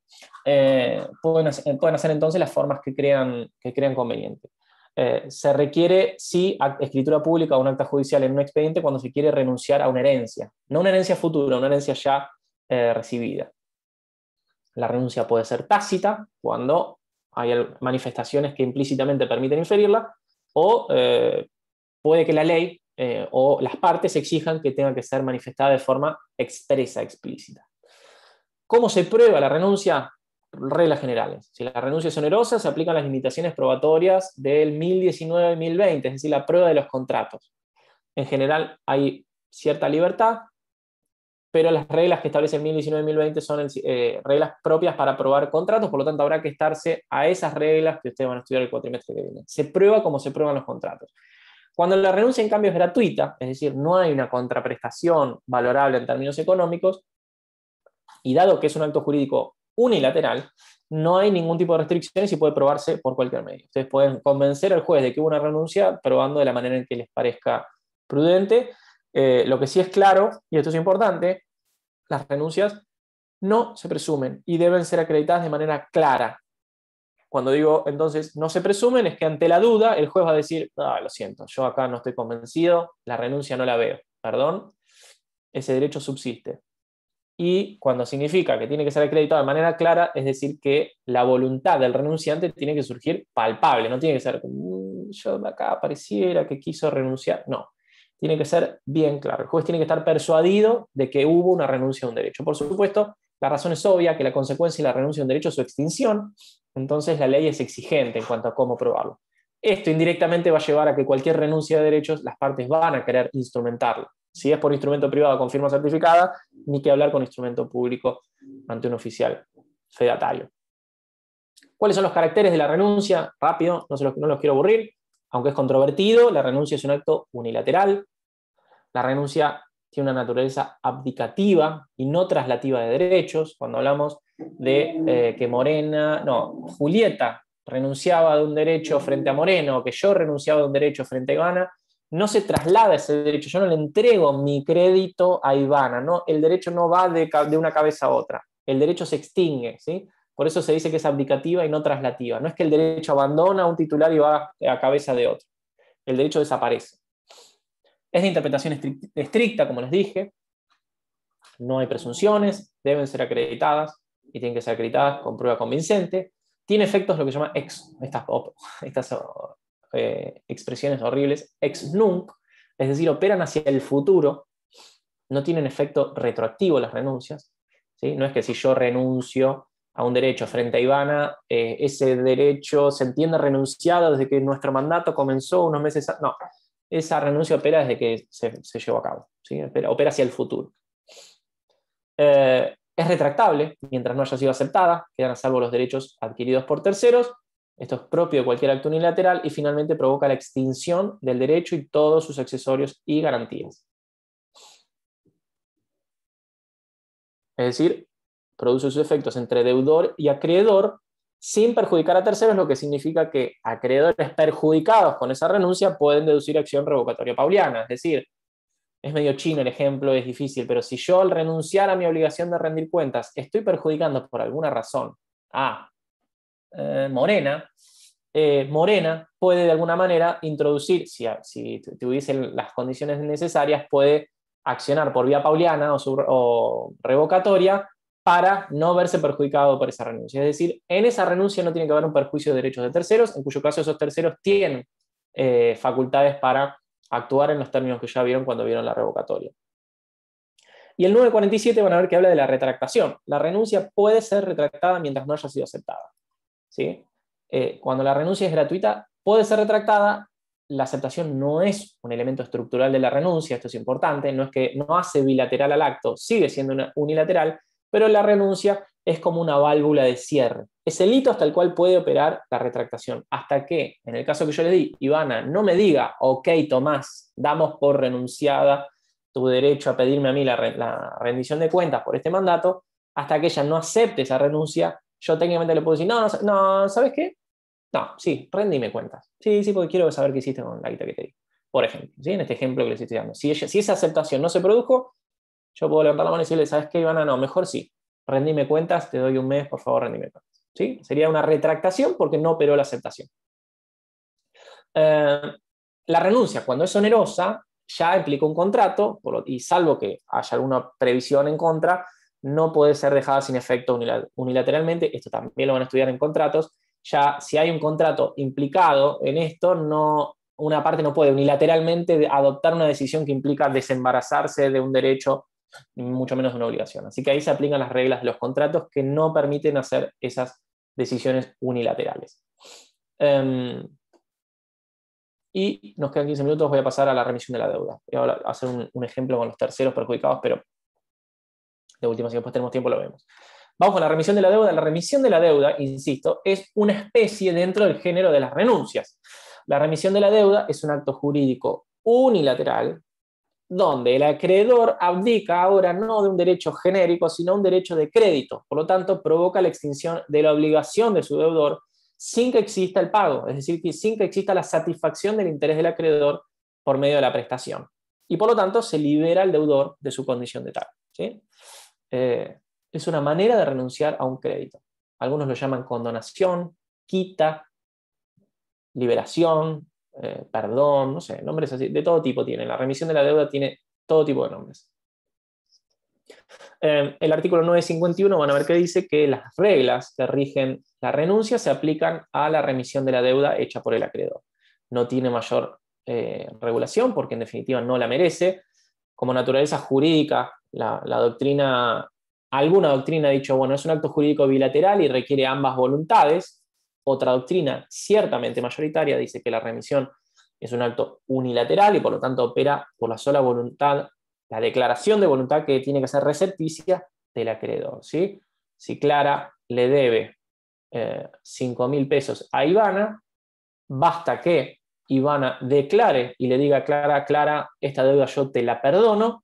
Pueden hacer entonces las formas que crean conveniente. Se requiere, sí, escritura pública o un acta judicial en un expediente cuando se quiere renunciar a una herencia. No una herencia futura, una herencia ya recibida. La renuncia puede ser tácita, cuando hay manifestaciones que implícitamente permiten inferirla, o puede que la ley o las partes exijan que tenga que ser manifestada de forma expresa, explícita. ¿Cómo se prueba la renuncia? Reglas generales. Si la renuncia es onerosa, se aplican las limitaciones probatorias del 1019-1020, es decir, la prueba de los contratos. En general hay cierta libertad, pero las reglas que establece el 1019-1020 son reglas propias para probar contratos, por lo tanto habrá que estarse a esas reglas que ustedes van a estudiar el cuatrimestre que viene. Se prueba como se prueban los contratos. Cuando la renuncia en cambio es gratuita, es decir, no hay una contraprestación valorable en términos económicos, y dado que es un acto jurídico unilateral, no hay ningún tipo de restricciones y puede probarse por cualquier medio. Ustedes pueden convencer al juez de que hubo una renuncia probando de la manera en que les parezca prudente. Lo que sí es claro, y esto es importante, las renuncias no se presumen y deben ser acreditadas de manera clara. Cuando digo entonces no se presumen, es que ante la duda el juez va a decir, lo siento, yo acá no estoy convencido, la renuncia no la veo, perdón, ese derecho subsiste. Y cuando significa que tiene que ser acreditado de manera clara, es decir, que la voluntad del renunciante tiene que surgir palpable, no tiene que ser, yo acá pareciera que quiso renunciar, no, tiene que ser bien claro. El juez tiene que estar persuadido de que hubo una renuncia a un derecho. Por supuesto, la razón es obvia, que la consecuencia de la renuncia a un derecho es su extinción, entonces la ley es exigente en cuanto a cómo probarlo. Esto indirectamente va a llevar a que cualquier renuncia de derechos, las partes van a querer instrumentarla. Si es por instrumento privado con firma certificada, ni que hablar con instrumento público ante un oficial fedatario. ¿Cuáles son los caracteres de la renuncia? Rápido, no los quiero aburrir. Aunque es controvertido, la renuncia es un acto unilateral. La renuncia tiene una naturaleza abdicativa y no traslativa de derechos. Cuando hablamos de que Julieta renunciaba de un derecho frente a Moreno, o que yo renunciaba de un derecho frente a Ivana, no se traslada ese derecho, yo no le entrego mi crédito a Ivana, ¿no? El derecho no va de una cabeza a otra, el derecho se extingue, ¿sí? Por eso se dice que es abdicativa y no traslativa. No es que el derecho abandona a un titular y va a cabeza de otro, el derecho desaparece. Es de interpretación estricta, como les dije, no hay presunciones, deben ser acreditadas y tienen que ser acreditadas con prueba convincente. Tiene efectos lo que se llama estas expresiones horribles, ex nunc, es decir, operan hacia el futuro, no tienen efecto retroactivo las renuncias, ¿sí? No es que si yo renuncio a un derecho frente a Ivana, ese derecho se entiende renunciado desde que nuestro mandato comenzó unos meses antes. No, esa renuncia opera desde que se llevó a cabo, ¿sí? Opera hacia el futuro. Es retractable mientras no haya sido aceptada, quedan a salvo los derechos adquiridos por terceros. Esto es propio de cualquier acto unilateral y finalmente provoca la extinción del derecho y todos sus accesorios y garantías. Es decir, produce sus efectos entre deudor y acreedor sin perjudicar a terceros, lo que significa que acreedores perjudicados con esa renuncia pueden deducir acción revocatoria pauliana. Es decir, es medio chino el ejemplo, es difícil, pero si yo al renunciar a mi obligación de rendir cuentas estoy perjudicando por alguna razón a Morena, Morena puede de alguna manera introducir, si tuviese las condiciones necesarias, puede accionar por vía pauliana o revocatoria para no verse perjudicado por esa renuncia. Es decir, en esa renuncia no tiene que haber un perjuicio de derechos de terceros, en cuyo caso esos terceros tienen facultades para actuar en los términos que ya vieron cuando vieron la revocatoria. Y el 947 van a ver que habla de la retractación. La renuncia puede ser retractada mientras no haya sido aceptada, ¿sí? Cuando la renuncia es gratuita, puede ser retractada. La aceptación no es un elemento estructural de la renuncia, esto es importante, no es que no hace bilateral al acto, sigue siendo unilateral, pero la renuncia es como una válvula de cierre. Es el hito hasta el cual puede operar la retractación. Hasta que, en el caso que yo le di, Ivana no me diga, ok, Tomás, damos por renunciada tu derecho a pedirme a mí la rendición de cuentas por este mandato, hasta que ella no acepte esa renuncia, yo técnicamente le puedo decir, no, ¿sabes qué? No, sí, rendime cuentas. Sí, porque quiero saber qué hiciste con la guita que te di. Por ejemplo, ¿sí? En este ejemplo que les estoy dando. Si esa aceptación no se produjo, yo puedo levantar la mano y decirle, ¿sabes qué, Ivana? No, mejor sí. rendime cuentas, te doy un mes, por favor, rendime cuentas. ¿Sí? Sería una retractación porque no operó la aceptación. La renuncia, cuando es onerosa, ya implica un contrato, y salvo que haya alguna previsión en contra, no puede ser dejada sin efecto unilateralmente. Esto también lo van a estudiar en contratos. Ya si hay un contrato implicado en esto, una parte no puede unilateralmente adoptar una decisión que implica desembarazarse de un derecho, ni mucho menos de una obligación. Así que ahí se aplican las reglas de los contratos que no permiten hacer esas decisiones unilaterales. Y nos quedan 15 minutos, voy a pasar a la remisión de la deuda. Voy a hacer un ejemplo con los terceros perjudicados, pero de última, si después tenemos tiempo, lo vemos. Vamos con la remisión de la deuda. La remisión de la deuda, insisto, es una especie dentro del género de las renuncias. La remisión de la deuda es un acto jurídico unilateral, donde el acreedor abdica ahora no de un derecho genérico, sino un derecho de crédito. Por lo tanto, provoca la extinción de la obligación de su deudor sin que exista el pago, es decir, sin que exista la satisfacción del interés del acreedor por medio de la prestación. Y por lo tanto, se libera al deudor de su condición de tal. ¿Sí? Es una manera de renunciar a un crédito. Algunos lo llaman condonación, quita, liberación, perdón, no sé, nombres así, de todo tipo tiene. La remisión de la deuda tiene todo tipo de nombres. El artículo 951 van a ver que dice que las reglas que rigen la renuncia se aplican a la remisión de la deuda hecha por el acreedor. No tiene mayor regulación porque en definitiva no la merece. Como naturaleza jurídica, la doctrina, alguna doctrina ha dicho, bueno, es un acto jurídico bilateral y requiere ambas voluntades. Otra doctrina, ciertamente mayoritaria, dice que la remisión es un acto unilateral y por lo tanto opera por la sola voluntad, la declaración de voluntad que tiene que ser recepticia del acreedor. ¿Sí? Si Clara le debe 5.000 pesos a Ivana, basta que Ivana declare y le diga a Clara, Clara, esta deuda yo te la perdono,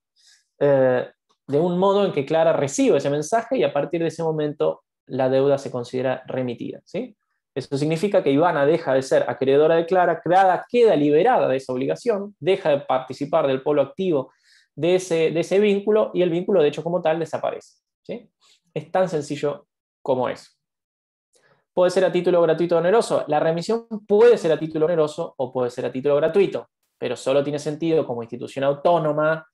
de un modo en que Clara recibe ese mensaje y a partir de ese momento la deuda se considera remitida. ¿Sí? Eso significa que Ivana deja de ser acreedora de Clara, Clara queda liberada de esa obligación, deja de participar del polo activo de ese vínculo y el vínculo de hecho como tal desaparece. ¿Sí? Es tan sencillo como eso. ¿Puede ser a título gratuito o oneroso? La remisión puede ser a título oneroso o puede ser a título gratuito, pero solo tiene sentido como institución autónoma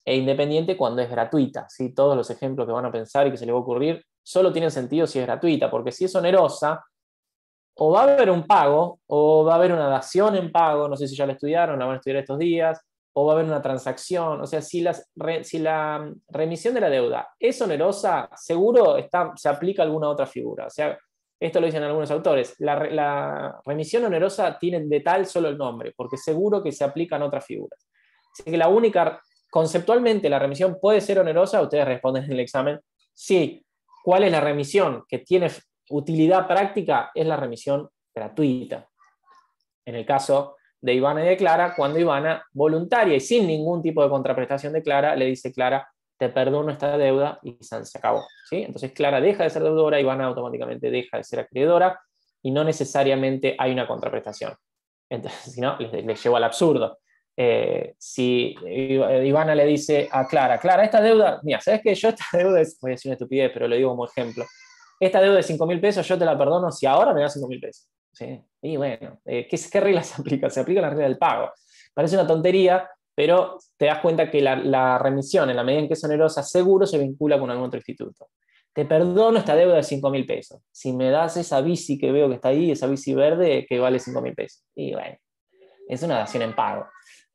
e independiente cuando es gratuita. ¿Sí? Todos los ejemplos que van a pensar y que se les va a ocurrir solo tienen sentido si es gratuita, porque si es onerosa, o va a haber un pago, o va a haber una dación en pago, no sé si ya la estudiaron, la van a estudiar estos días, o va a haber una transacción. O sea, si la remisión de la deuda es onerosa, seguro se aplica alguna otra figura. O sea, esto lo dicen algunos autores, la remisión onerosa tiene de tal solo el nombre, porque seguro que se aplican otras figuras. Así que conceptualmente la remisión puede ser onerosa, ustedes responden en el examen, sí. ¿Cuál es la remisión que tiene utilidad práctica? Es la remisión gratuita. En el caso de Ivana y de Clara, cuando Ivana, voluntaria y sin ningún tipo de contraprestación de Clara, le dice Clara, te perdono esta deuda y se acabó. ¿Sí? Entonces Clara deja de ser deudora, Ivana automáticamente deja de ser acreedora y no necesariamente hay una contraprestación. Entonces, si no, les llevo al absurdo. Si Ivana le dice a Clara, Clara, esta deuda, mira, ¿sabes qué? Yo esta deuda voy a decir una estupidez, pero lo digo como ejemplo. Esta deuda de 5.000 pesos yo te la perdono si ahora me das 5.000 pesos. ¿Sí? Y bueno, ¿qué regla se aplica? Se aplica la regla del pago. Parece una tontería, pero te das cuenta que la remisión, en la medida en que es onerosa, seguro se vincula con algún otro instituto. Te perdono esta deuda de 5.000 pesos. Si me das esa bici que veo que está ahí, esa bici verde que vale 5.000 pesos. Y bueno, es una dación en pago.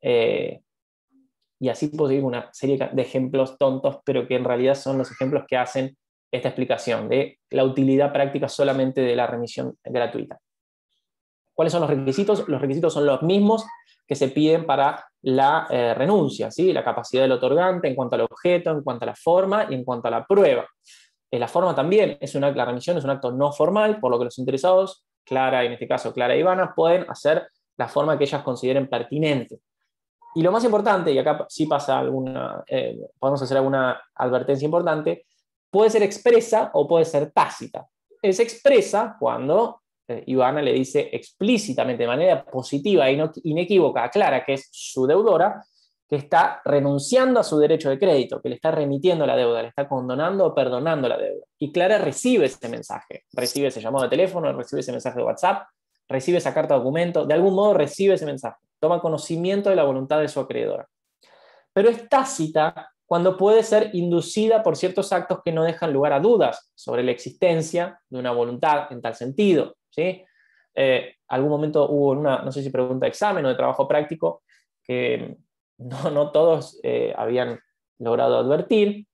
Y así puedo seguir una serie de ejemplos tontos, pero que en realidad son los ejemplos que hacen esta explicación de la utilidad práctica solamente de la remisión gratuita. ¿Cuáles son los requisitos? Los requisitos son los mismos que se piden para la renuncia, ¿sí? La capacidad del otorgante en cuanto al objeto, en cuanto a la forma y en cuanto a la prueba. La forma también, la remisión es un acto no formal, por lo que los interesados, Clara, en este caso Clara y Ivana, pueden hacer la forma que ellas consideren pertinente. Y lo más importante, y acá sí podemos hacer alguna advertencia importante, puede ser expresa o puede ser tácita. Es expresa cuando Ivana le dice explícitamente, de manera positiva e inequívoca a Clara que es su deudora, que está renunciando a su derecho de crédito, que le está remitiendo la deuda, le está condonando o perdonando la deuda. Y Clara recibe ese mensaje, recibe ese llamado de teléfono, recibe ese mensaje de WhatsApp, recibe esa carta de documento, de algún modo recibe ese mensaje, toma conocimiento de la voluntad de su acreedora. Pero es tácita cuando puede ser inducida por ciertos actos que no dejan lugar a dudas sobre la existencia de una voluntad en tal sentido, ¿sí? Algún momento hubo una, no sé si pregunta de examen o de trabajo práctico, que no todos habían logrado advertir,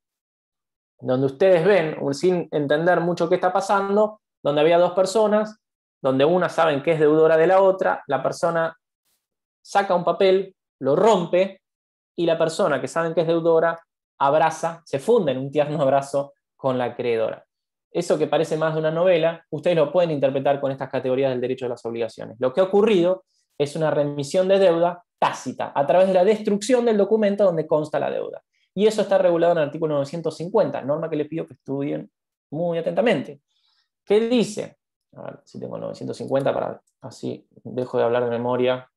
donde ustedes ven, sin entender mucho qué está pasando, donde había dos personas, donde una saben que es deudora de la otra, la persona saca un papel, lo rompe, y la persona que saben que es deudora abraza, se funde en un tierno abrazo con la acreedora. Eso que parece más de una novela, ustedes lo pueden interpretar con estas categorías del derecho de las obligaciones. Lo que ha ocurrido es una remisión de deuda tácita, a través de la destrucción del documento donde consta la deuda. Y eso está regulado en el artículo 950, norma que les pido que estudien muy atentamente. ¿Qué dice? A ver si tengo el 950 para así dejo de hablar de memoria.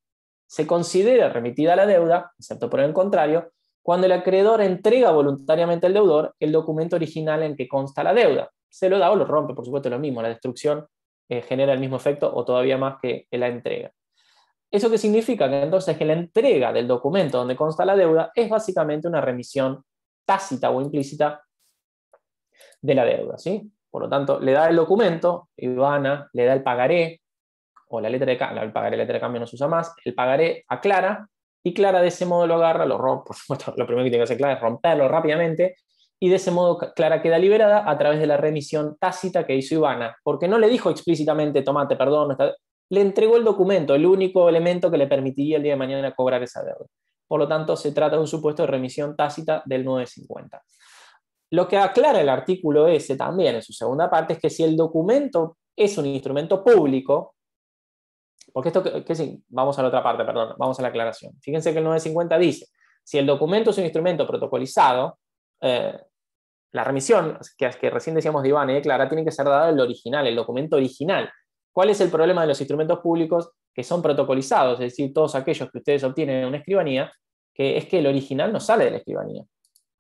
Se considera remitida la deuda, excepto por el contrario, cuando el acreedor entrega voluntariamente al deudor el documento original en que consta la deuda. Se lo da o lo rompe, por supuesto, lo mismo. La destrucción genera el mismo efecto o todavía más que la entrega. ¿Eso qué significa? Que entonces que la entrega del documento donde consta la deuda es básicamente una remisión tácita o implícita de la deuda, ¿sí? Por lo tanto, le da el documento, Ivana le da el pagaré, o la letra de cambio, el pagaré, la letra de cambio no se usa más, el pagaré a Clara, y Clara de ese modo lo agarra, lo rompe, por supuesto, lo primero que tiene que hacer Clara es romperlo rápidamente, y de ese modo Clara queda liberada a través de la remisión tácita que hizo Ivana, porque no le dijo explícitamente, tomate, perdón, le entregó el documento, el único elemento que le permitiría el día de mañana cobrar esa deuda. Por lo tanto, se trata de un supuesto de remisión tácita del 950. Lo que aclara el artículo S también en su segunda parte es que si el documento es un instrumento público, porque esto, sí, vamos a la otra parte, perdón, vamos a la aclaración. Fíjense que el 950 dice, si el documento es un instrumento protocolizado, la remisión, que recién decíamos de Iván y de Clara, tiene que ser dada el original, el documento original. ¿Cuál es el problema de los instrumentos públicos que son protocolizados? Es decir, todos aquellos que ustedes obtienen en una escribanía, que es que el original no sale de la escribanía.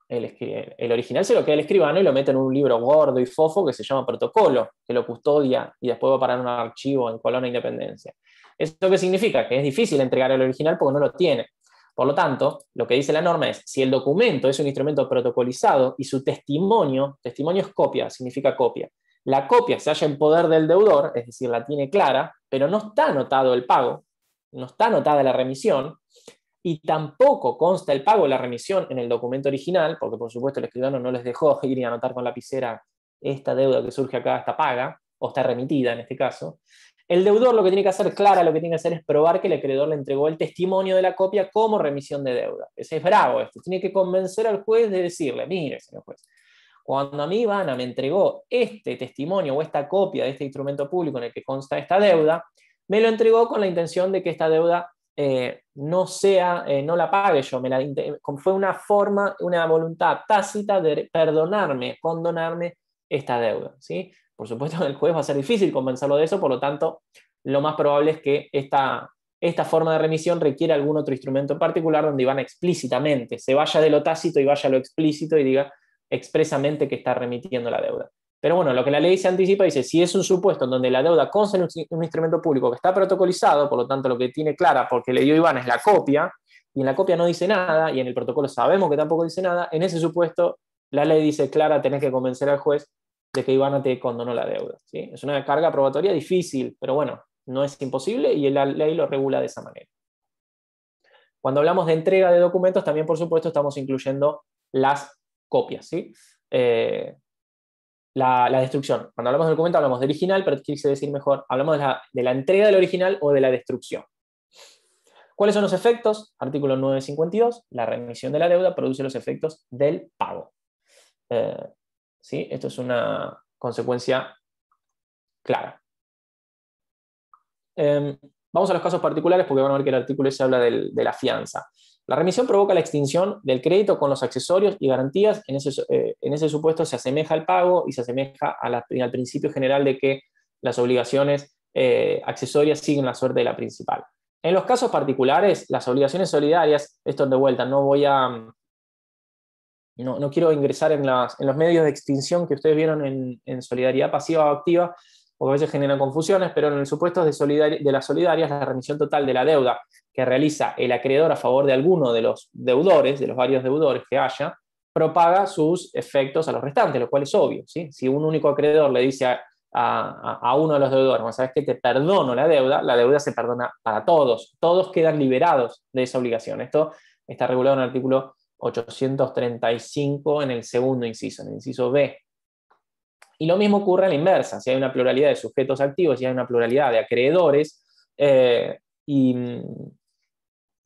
El original se lo queda el escribano y lo mete en un libro gordo y fofo que se llama protocolo, que lo custodia y después va a parar en un archivo en Colón e Independencia. ¿Eso qué significa? Que es difícil entregar el original porque no lo tiene. Por lo tanto, lo que dice la norma es, si el documento es un instrumento protocolizado y su testimonio es copia, significa copia. La copia se halla en poder del deudor, es decir, la tiene Clara, pero no está anotado el pago, no está anotada la remisión, y tampoco consta el pago o la remisión en el documento original, porque por supuesto el escribano no les dejó ir y anotar con lapicera esta deuda que surge acá está paga, o está remitida en este caso. El deudor lo que tiene que hacer, Clara, lo que tiene que hacer es probar que el acreedor le entregó el testimonio de la copia como remisión de deuda. Ese es bravo esto. Tiene que convencer al juez de decirle, mire, señor juez, cuando a mí Ivana me entregó este testimonio o esta copia de este instrumento público en el que consta esta deuda, me lo entregó con la intención de que esta deuda no la pague yo, fue una forma, una voluntad tácita de perdonarme, condonarme esta deuda, ¿sí? Por supuesto, el juez va a ser difícil convencerlo de eso, por lo tanto, lo más probable es que esta forma de remisión requiere algún otro instrumento en particular donde Ivana explícitamente se vaya de lo tácito y vaya a lo explícito y diga expresamente que está remitiendo la deuda. Pero bueno, lo que la ley se anticipa dice, si es un supuesto en donde la deuda consta en un instrumento público que está protocolizado, por lo tanto lo que tiene Clara, porque le dio Iván, es la copia, y en la copia no dice nada, y en el protocolo sabemos que tampoco dice nada, en ese supuesto la ley dice, Clara, tenés que convencer al juez de que Iván te condonó la deuda, ¿sí? Es una carga probatoria difícil, pero bueno, no es imposible y la ley lo regula de esa manera. Cuando hablamos de entrega de documentos, también por supuesto estamos incluyendo las copias, ¿sí? La destrucción. Cuando hablamos del documento hablamos de original, pero quise decir mejor, hablamos de la entrega del original o de la destrucción. ¿Cuáles son los efectos? Artículo 952, la remisión de la deuda produce los efectos del pago. ¿Sí? Esto es una consecuencia clara. Vamos a los casos particulares porque van a ver que el artículo se habla de la fianza. La remisión provoca la extinción del crédito con los accesorios y garantías. En ese supuesto se asemeja al pago y se asemeja al principio general de que las obligaciones accesorias siguen la suerte de la principal. En los casos particulares, las obligaciones solidarias, esto de vuelta, no quiero ingresar en los medios de extinción que ustedes vieron en solidaridad pasiva o activa, porque a veces generan confusiones, pero en el supuesto de las solidarias, la remisión total de la deuda que realiza el acreedor a favor de alguno de los deudores, de los varios deudores que haya, propaga sus efectos a los restantes, lo cual es obvio, ¿sí? Si un único acreedor le dice a uno de los deudores, bueno, sabes que te perdono la deuda se perdona para todos, todos quedan liberados de esa obligación. Esto está regulado en el artículo 835 en el segundo inciso, en el inciso B. Y lo mismo ocurre a la inversa, si hay una pluralidad de sujetos activos, si hay una pluralidad de acreedores, y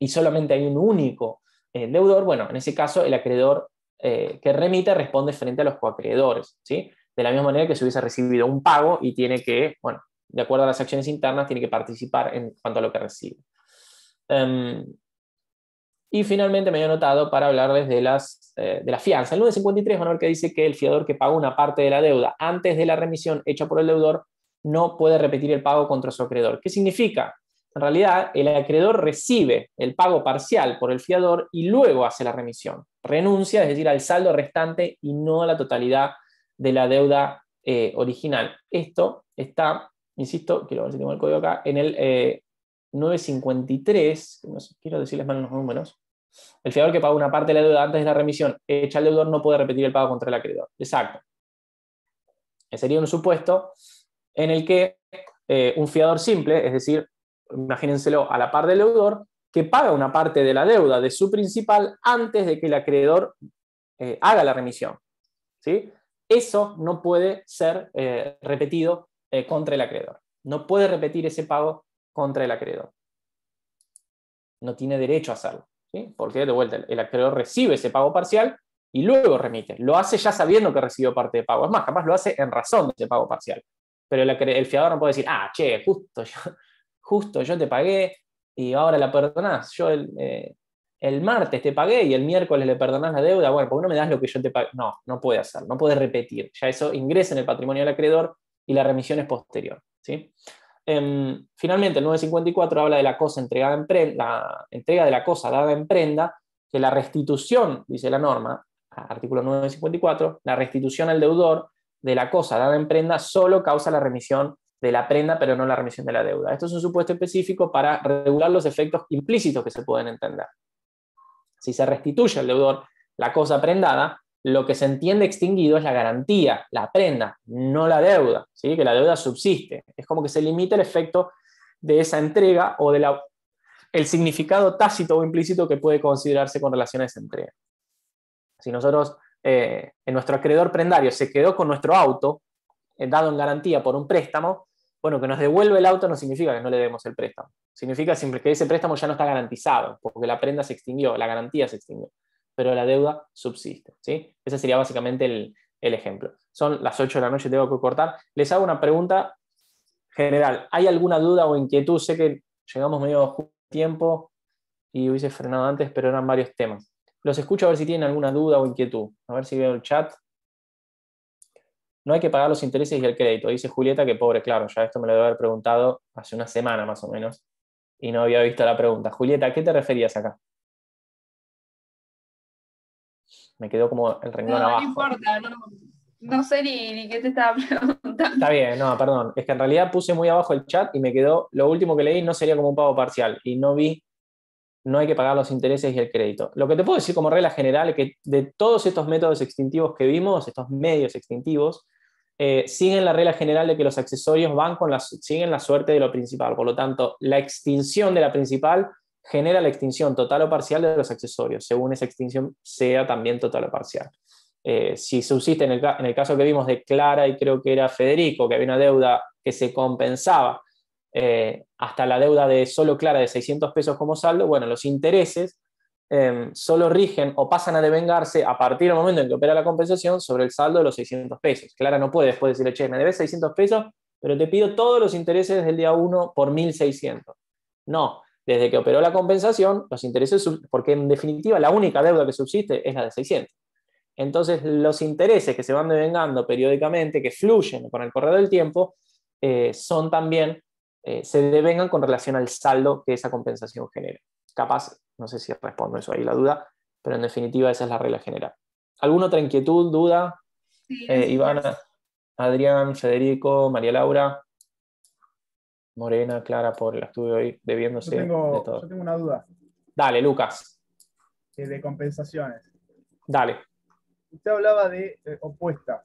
solamente hay un único deudor, bueno, en ese caso el acreedor que remite responde frente a los coacreedores, ¿sí? De la misma manera que si hubiese recibido un pago y tiene que, bueno, de acuerdo a las acciones internas, tiene que participar en cuanto a lo que recibe. Y finalmente me había anotado para hablarles de la fianza. El 953 van a ver que dice que el fiador que pagó una parte de la deuda antes de la remisión hecha por el deudor no puede repetir el pago contra su acreedor. ¿Qué significa? En realidad, el acreedor recibe el pago parcial por el fiador y luego hace la remisión. Renuncia, es decir, al saldo restante y no a la totalidad de la deuda original. Esto está, insisto, quiero ver si tengo el código acá, en el 953, no sé, quiero decirles mal los números. El fiador que paga una parte de la deuda antes de la remisión hecha al deudor no puede repetir el pago contra el acreedor. Exacto. Ese sería un supuesto en el que un fiador simple, es decir, imagínenselo a la par del deudor, que paga una parte de la deuda de su principal antes de que el acreedor haga la remisión, ¿sí? Eso no puede ser repetido contra el acreedor. No puede repetir ese pago contra el acreedor. No tiene derecho a hacerlo, ¿sí? Porque de vuelta el acreedor recibe ese pago parcial y luego remite. Lo hace ya sabiendo que recibió parte de pago. Es más, capaz lo hace en razón de ese pago parcial. Pero el fiador no puede decir, che, justo yo te pagué y ahora la perdonás. Yo el martes te pagué y el miércoles le perdonás la deuda. Bueno, ¿por qué no me das lo que yo te pagué? No puede hacerlo, no puede repetir. Ya eso ingresa en el patrimonio del acreedor y la remisión es posterior, ¿sí? Finalmente, el 954 habla de la cosa entregada en prenda, la entrega de la cosa dada en prenda, que la restitución, dice la norma, artículo 954, la restitución al deudor de la cosa dada en prenda solo causa la remisión de la prenda, pero no la remisión de la deuda. Esto es un supuesto específico para regular los efectos implícitos que se pueden entender. Si se restituye al deudor la cosa prendada, lo que se entiende extinguido es la garantía, la prenda, no la deuda, ¿sí? Que la deuda subsiste. Es como que se limita el efecto de esa entrega o el significado tácito o implícito que puede considerarse con relación a esa entrega. Si nosotros, en nuestro acreedor prendario se quedó con nuestro auto, dado en garantía por un préstamo, bueno, que nos devuelve el auto no significa que no le demos el préstamo. Significa siempre que ese préstamo ya no está garantizado, porque la prenda se extinguió, la garantía se extinguió, pero la deuda subsiste, ¿sí? Ese sería básicamente el ejemplo. Son las 8 de la noche, tengo que cortar. Les hago una pregunta general. ¿Hay alguna duda o inquietud? Sé que llegamos medio tiempo y hubiese frenado antes, pero eran varios temas. Los escucho a ver si tienen alguna duda o inquietud. A ver si veo el chat. No hay que pagar los intereses y el crédito. Dice Julieta que pobre, claro, ya esto me lo debe haber preguntado hace una semana más o menos y no había visto la pregunta. Julieta, ¿a qué te referías acá? Me quedó como el renglón abajo. No importa, no sé ni qué te estaba preguntando. Está bien, no, perdón. Es que en realidad puse muy abajo el chat y me quedó, lo último que leí no sería como un pago parcial y no vi, no hay que pagar los intereses y el crédito. Lo que te puedo decir como regla general es que de todos estos métodos extintivos que vimos, estos medios extintivos, siguen la regla general de que los accesorios van siguen la suerte de lo principal. Por lo tanto, la extinción de la principal genera la extinción total o parcial de los accesorios, según esa extinción sea también total o parcial. Si subsiste en el caso que vimos de Clara y creo que era Federico, que había una deuda que se compensaba hasta la deuda de solo Clara de 600 pesos como saldo, bueno, los intereses solo rigen o pasan a devengarse a partir del momento en que opera la compensación sobre el saldo de los 600 pesos. Clara no puede después decirle, che, me debes 600 pesos, pero te pido todos los intereses desde el día 1 por 1.600. No, desde que operó la compensación, los intereses, porque en definitiva la única deuda que subsiste es la de 600. Entonces, los intereses que se van devengando periódicamente, que fluyen con el correr del tiempo, son también se devengan con relación al saldo que esa compensación genera. Capaz, no sé si respondo eso ahí la duda, pero en definitiva esa es la regla general. ¿Alguna otra inquietud, duda? Sí, Ivana, Adrián, Federico, María Laura, Morena, Clara, por la estuve hoy Yo debiéndose de tengo, todo. yo tengo una duda Dale, Lucas, de compensaciones. dale. Usted hablaba de opuesta.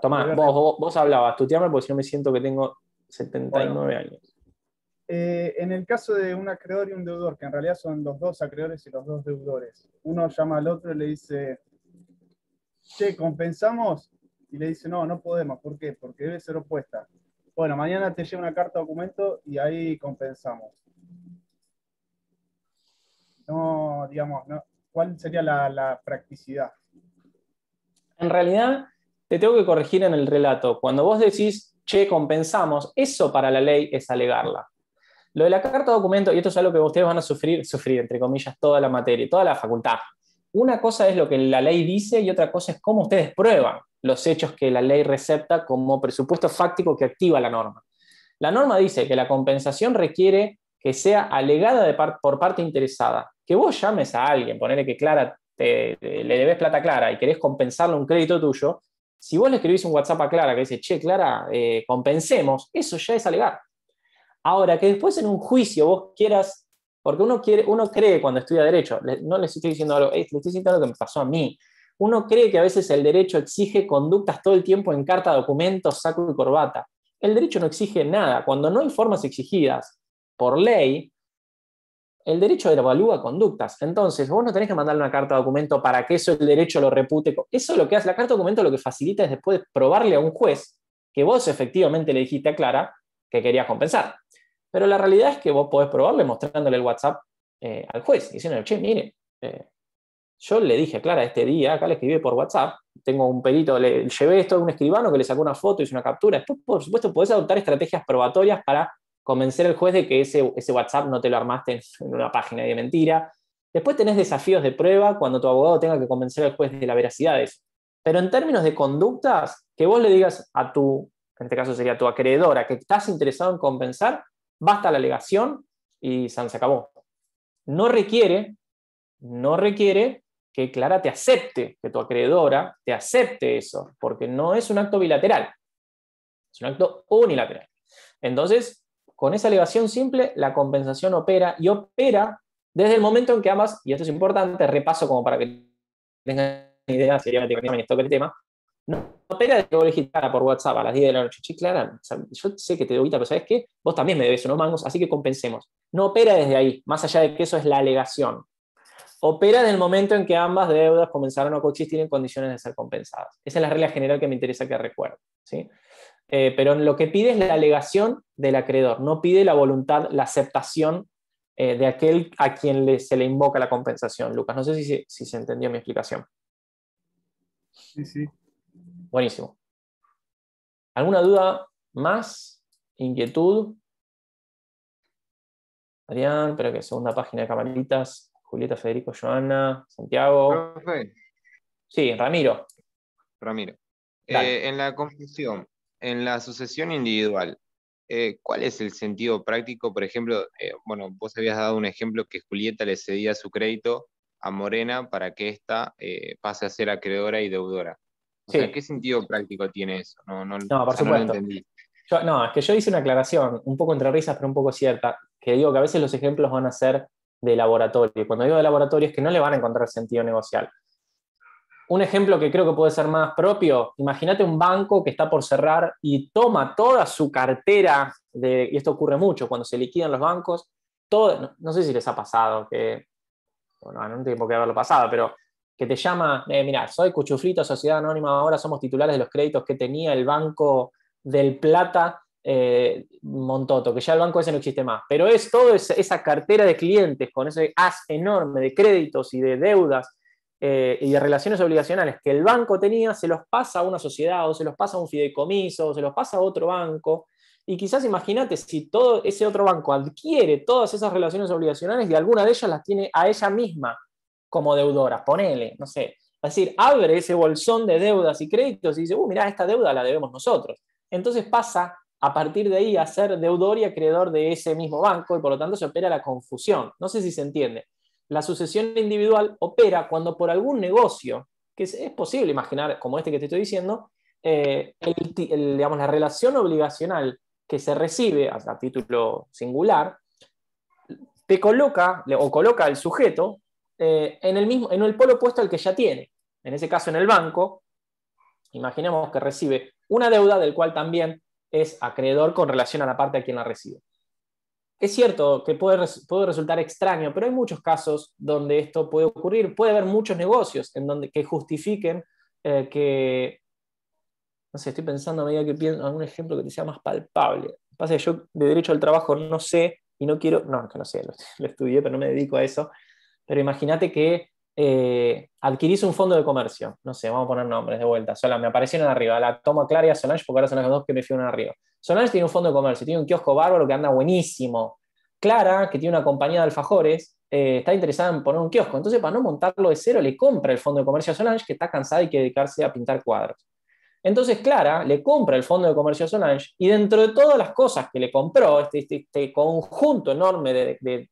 Tomá, Deber de- vos hablabas, tuteame porque si no me siento que tengo 79 años. En el caso de un acreedor y un deudor, que en realidad son los dos acreedores y los dos deudores, uno llama al otro y le dice, che, ¿compensamos? Y le dice, no, no podemos. ¿Por qué? Porque debe ser opuesta. Bueno, mañana te llega una carta de documento y ahí compensamos. No, digamos, no. ¿Cuál sería la practicidad? En realidad, te tengo que corregir en el relato. Cuando vos decís, che, compensamos, eso para la ley es alegarla. Lo de la carta de documento, y esto es algo que ustedes van a sufrir, entre comillas, toda la materia, toda la facultad. Una cosa es lo que la ley dice y otra cosa es cómo ustedes prueban los hechos que la ley recepta como presupuesto fáctico que activa la norma. La norma dice que la compensación requiere que sea alegada por parte interesada. Que vos llames a alguien, ponele que Clara le debes plata a Clara y querés compensarle un crédito tuyo, si vos le escribís un WhatsApp a Clara que dice, che, Clara, compensemos, eso ya es alegar. Ahora, que después en un juicio vos quieras, porque uno cree cuando estudia derecho, no les estoy diciendo algo, les estoy diciendo algo que me pasó a mí. Uno cree que a veces el derecho exige conductas todo el tiempo en carta, documentos, saco y corbata. El derecho no exige nada. Cuando no hay formas exigidas por ley, el derecho evalúa conductas. Entonces, vos no tenés que mandarle una carta de documento para que eso el derecho lo repute. Eso es lo que hace. La carta de documento lo que facilita es después probarle a un juez que vos efectivamente le dijiste a Clara que querías compensar. Pero la realidad es que vos podés probarle mostrándole el WhatsApp al juez, diciéndole, che, mire, yo le dije a Clara este día, acá le escribí por WhatsApp, tengo un perito, le llevé esto a un escribano que le sacó una foto, hizo una captura. Después, por supuesto, podés adoptar estrategias probatorias para convencer al juez de que ese WhatsApp no te lo armaste en una página de mentira. Después tenés desafíos de prueba cuando tu abogado tenga que convencer al juez de la veracidad de eso. Pero en términos de conductas, que vos le digas a en este caso sería tu acreedora, que estás interesado en compensar, basta la alegación y se acabó. No requiere que Clara te acepte, que tu acreedora te acepte eso, porque no es un acto bilateral, es un acto unilateral. Entonces, con esa alegación simple, la compensación opera y opera desde el momento en que ambas, y esto es importante, repaso como para que tengan idea, sería que toque el tema, no opera de que vos elegís Clara por WhatsApp a las 10 de la noche. Che, Clara, yo sé que te debo guita, pero ¿sabes qué? Vos también me debes unos mangos, así que compensemos. No opera desde ahí, más allá de que eso es la alegación. Opera en el momento en que ambas deudas comenzaron a coexistir en condiciones de ser compensadas. Esa es la regla general que me interesa que recuerden, ¿sí? Pero lo que pide es la alegación del acreedor, no pide la voluntad, la aceptación de aquel a quien se le invoca la compensación. Lucas, no sé si se entendió mi explicación. Sí, sí. Buenísimo. ¿Alguna duda más? ¿Inquietud? Adrián, espera que segunda página de camaritas. Julieta, Federico, Joana, Santiago. Profe, Sí, Ramiro. Ramiro. Dale. En la confusión, en la sucesión individual, ¿cuál es el sentido práctico? Por ejemplo, bueno, vos habías dado un ejemplo que Julieta le cedía su crédito a Morena para que ésta pase a ser acreedora y deudora. O sea, Sí. ¿qué sentido práctico tiene eso? No, No, por o sea, no lo supuesto. entendí. No, es que yo hice una aclaración, un poco entre risas, pero un poco cierta, que digo que a veces los ejemplos van a ser de laboratorio. Y cuando digo de laboratorio es que no le van a encontrar sentido negocial. Un ejemplo que creo que puede ser más propio, imagínate un banco que está por cerrar y toma toda su cartera, y esto ocurre mucho cuando se liquidan los bancos, no sé si les ha pasado, que, bueno, no tengo que haberlo pasado, pero que te llama, mira, soy Cuchuflito, Sociedad Anónima, ahora somos titulares de los créditos que tenía el Banco del Plata, Montoto, que ya el banco ese no existe más, pero es toda esa cartera de clientes con ese haz enorme de créditos y de deudas y de relaciones obligacionales que el banco tenía, se los pasa a una sociedad o se los pasa a un fideicomiso o se los pasa a otro banco. Y quizás imagínate si todo ese otro banco adquiere todas esas relaciones obligacionales y alguna de ellas las tiene a ella misma como deudora, ponele, no sé. Es decir, abre ese bolsón de deudas y créditos y dice, mirá, esta deuda la debemos nosotros. Entonces pasa a partir de ahí a ser deudor y acreedor de ese mismo banco, y por lo tanto se opera la confusión. No sé si se entiende. La sucesión individual opera cuando por algún negocio, que es posible imaginar como este que te estoy diciendo, digamos, la relación obligacional que se recibe a título singular, te coloca, o coloca al sujeto en el polo opuesto al que ya tiene. En ese caso, en el banco, imaginemos que recibe una deuda del cual también es acreedor con relación a la parte a quien la recibe. Es cierto que puede resultar extraño, pero hay muchos casos donde esto puede ocurrir. Puede haber muchos negocios que justifiquen que, no sé, estoy pensando a medida que pienso en algún ejemplo que te sea más palpable. Pasa que yo de derecho al trabajo no sé y no quiero, no, que no sé, lo estudié, pero no me dedico a eso. Pero imagínate que adquirís un fondo de comercio, no sé, vamos a poner nombres de vuelta, me aparecieron arriba, la Toma Clara y a Solange, porque ahora son las dos que me figuran arriba. Solange tiene un fondo de comercio, tiene un kiosco bárbaro que anda buenísimo. Clara, que tiene una compañía de alfajores, está interesada en poner un kiosco, entonces para no montarlo de cero le compra el fondo de comercio a Solange, que está cansada y quiere dedicarse a pintar cuadros. Entonces Clara le compra el fondo de comercio a Solange y dentro de todas las cosas que le compró, este conjunto enorme de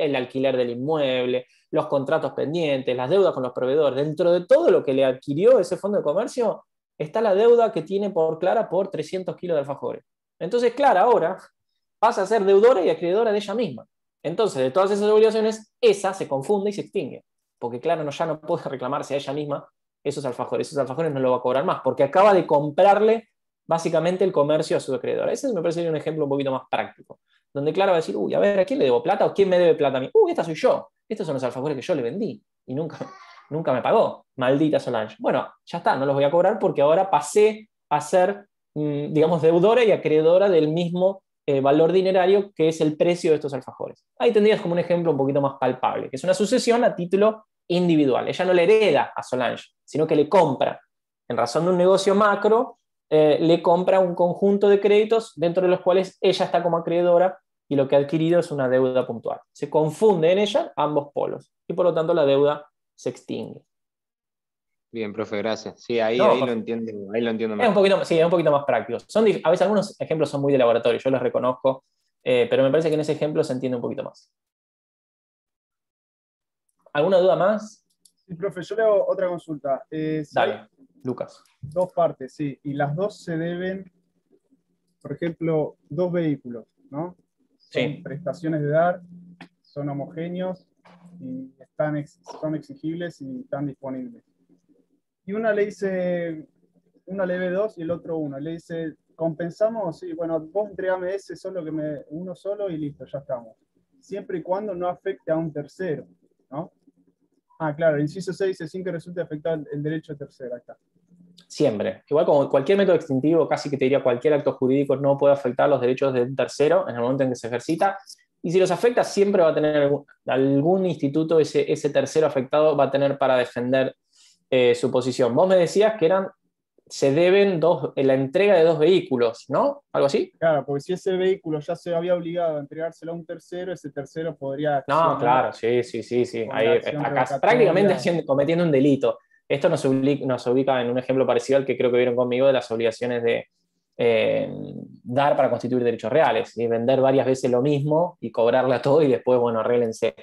el alquiler del inmueble, los contratos pendientes, las deudas con los proveedores, dentro de todo lo que le adquirió ese fondo de comercio, está la deuda que tiene por Clara por 300 kilos de alfajores. Entonces Clara ahora pasa a ser deudora y acreedora de ella misma. Entonces, de todas esas obligaciones, esa se confunde y se extingue, porque Clara ya no puede reclamarse a ella misma esos alfajores no lo va a cobrar más, porque acaba de comprarle básicamente el comercio a su acreedora. Ese me parece un ejemplo un poquito más práctico, donde Clara va a decir, uy, a ver, ¿a quién le debo plata o quién me debe plata a mí? Uy, esta soy yo, estos son los alfajores que yo le vendí y nunca me pagó, maldita Solange. Bueno, ya está, no los voy a cobrar porque ahora pasé a ser, digamos, deudora y acreedora del mismo valor dinerario que es el precio de estos alfajores. Ahí tendrías como un ejemplo un poquito más palpable, que es una sucesión a título individual. Ella no le hereda a Solange, sino que le compra. En razón de un negocio macro, le compra un conjunto de créditos dentro de los cuales ella está como acreedora y lo que ha adquirido es una deuda puntual. Se confunde en ella ambos polos y por lo tanto la deuda se extingue. Bien, profe, gracias. Sí, ahí No, lo entiendo, ahí lo entiendo es un mejor. poquito, sí, es un poquito más práctico. A veces algunos ejemplos son muy de laboratorio, yo los reconozco, pero me parece que en ese ejemplo se entiende un poquito más. ¿Alguna duda más? Sí, profe, yo le hago otra consulta. Si hay Dale, Lucas. dos partes, sí, y las dos se deben, por ejemplo, dos vehículos, ¿no? Son Sí. prestaciones de dar, son homogéneos y son exigibles y están disponibles. Y una le dice, una le debe dos y el otro uno. Le dice, ¿compensamos? Sí, bueno, vos entregame ese solo uno solo y listo, ya estamos. Siempre y cuando no afecte a un tercero, ¿no? Ah, claro, el inciso 6 dice sin que resulte afectado el derecho de tercero. Ahí está. Siempre. Igual como cualquier método extintivo, casi que te diría cualquier acto jurídico no puede afectar los derechos de un tercero en el momento en que se ejercita. Y si los afecta, siempre va a tener algún instituto, ese tercero afectado va a tener para defender su posición. Vos me decías que se deben la entrega de dos vehículos, ¿no? ¿Algo así? Claro, porque si ese vehículo ya se había obligado a entregárselo a un tercero, ese tercero podría No, accionar claro, sí. con la Ahí, acción acá revocatoria. prácticamente cometiendo un delito. Esto nos ubica en un ejemplo parecido al que creo que vieron conmigo de las obligaciones de dar para constituir derechos reales y vender varias veces lo mismo y cobrarle a todo y después, bueno, arréglense.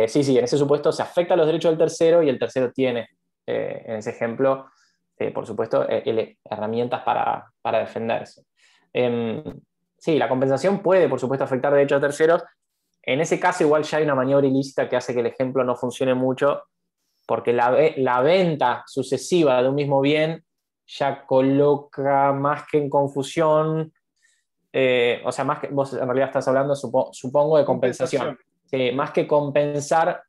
Sí, en ese supuesto se afecta a los derechos del tercero y el tercero tiene, en ese ejemplo, por supuesto, herramientas para defenderse. Sí, la compensación puede, por supuesto, afectar derechos de terceros. En ese caso, igual ya hay una maniobra ilícita que hace que el ejemplo no funcione mucho, porque la venta sucesiva de un mismo bien ya coloca más que en confusión, o sea, más que vos en realidad estás hablando, supongo, de compensación. Sí, más que compensar,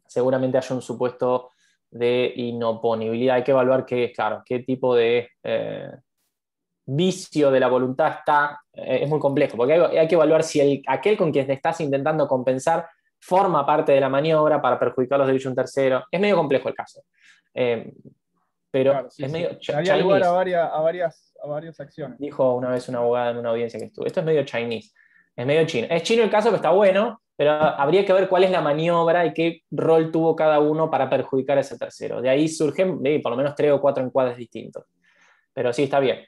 seguramente hay un supuesto de inoponibilidad. Hay que evaluar qué tipo de vicio de la voluntad está, es muy complejo, porque hay que evaluar si aquel con quien te estás intentando compensar forma parte de la maniobra para perjudicar los derechos de un tercero. Es medio complejo el caso. Pero claro, sí, es medio daría lugar Chinese. a varias acciones. Dijo una vez una abogada en una audiencia que estuvo. Esto es medio Chinese. Es medio chino. Es chino el caso, pero está bueno, pero habría que ver cuál es la maniobra y qué rol tuvo cada uno para perjudicar a ese tercero. De ahí surgen por lo menos 3 o 4 encuadres distintos. Pero sí, está bien.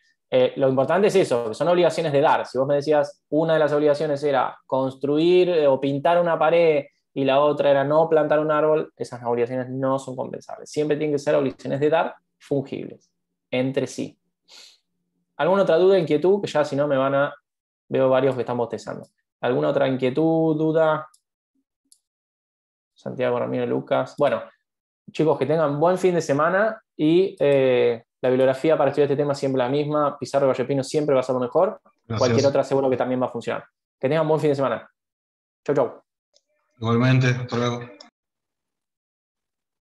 Lo importante es eso, que son obligaciones de dar. Si vos me decías, una de las obligaciones era construir o pintar una pared y la otra era no plantar un árbol, esas obligaciones no son compensables. Siempre tienen que ser obligaciones de dar fungibles entre sí. ¿Alguna otra duda, inquietud? Que ya si no veo varios que están bostezando. ¿Alguna otra inquietud, duda? Santiago, Ramiro, Lucas. Bueno, chicos, que tengan buen fin de semana y la bibliografía para estudiar este tema siempre la misma. Pizarro y Vallespino siempre va a ser lo mejor. Gracias. Cualquier otra seguro que también va a funcionar. Que tengan buen fin de semana. Chau, chau. Igualmente, hasta luego.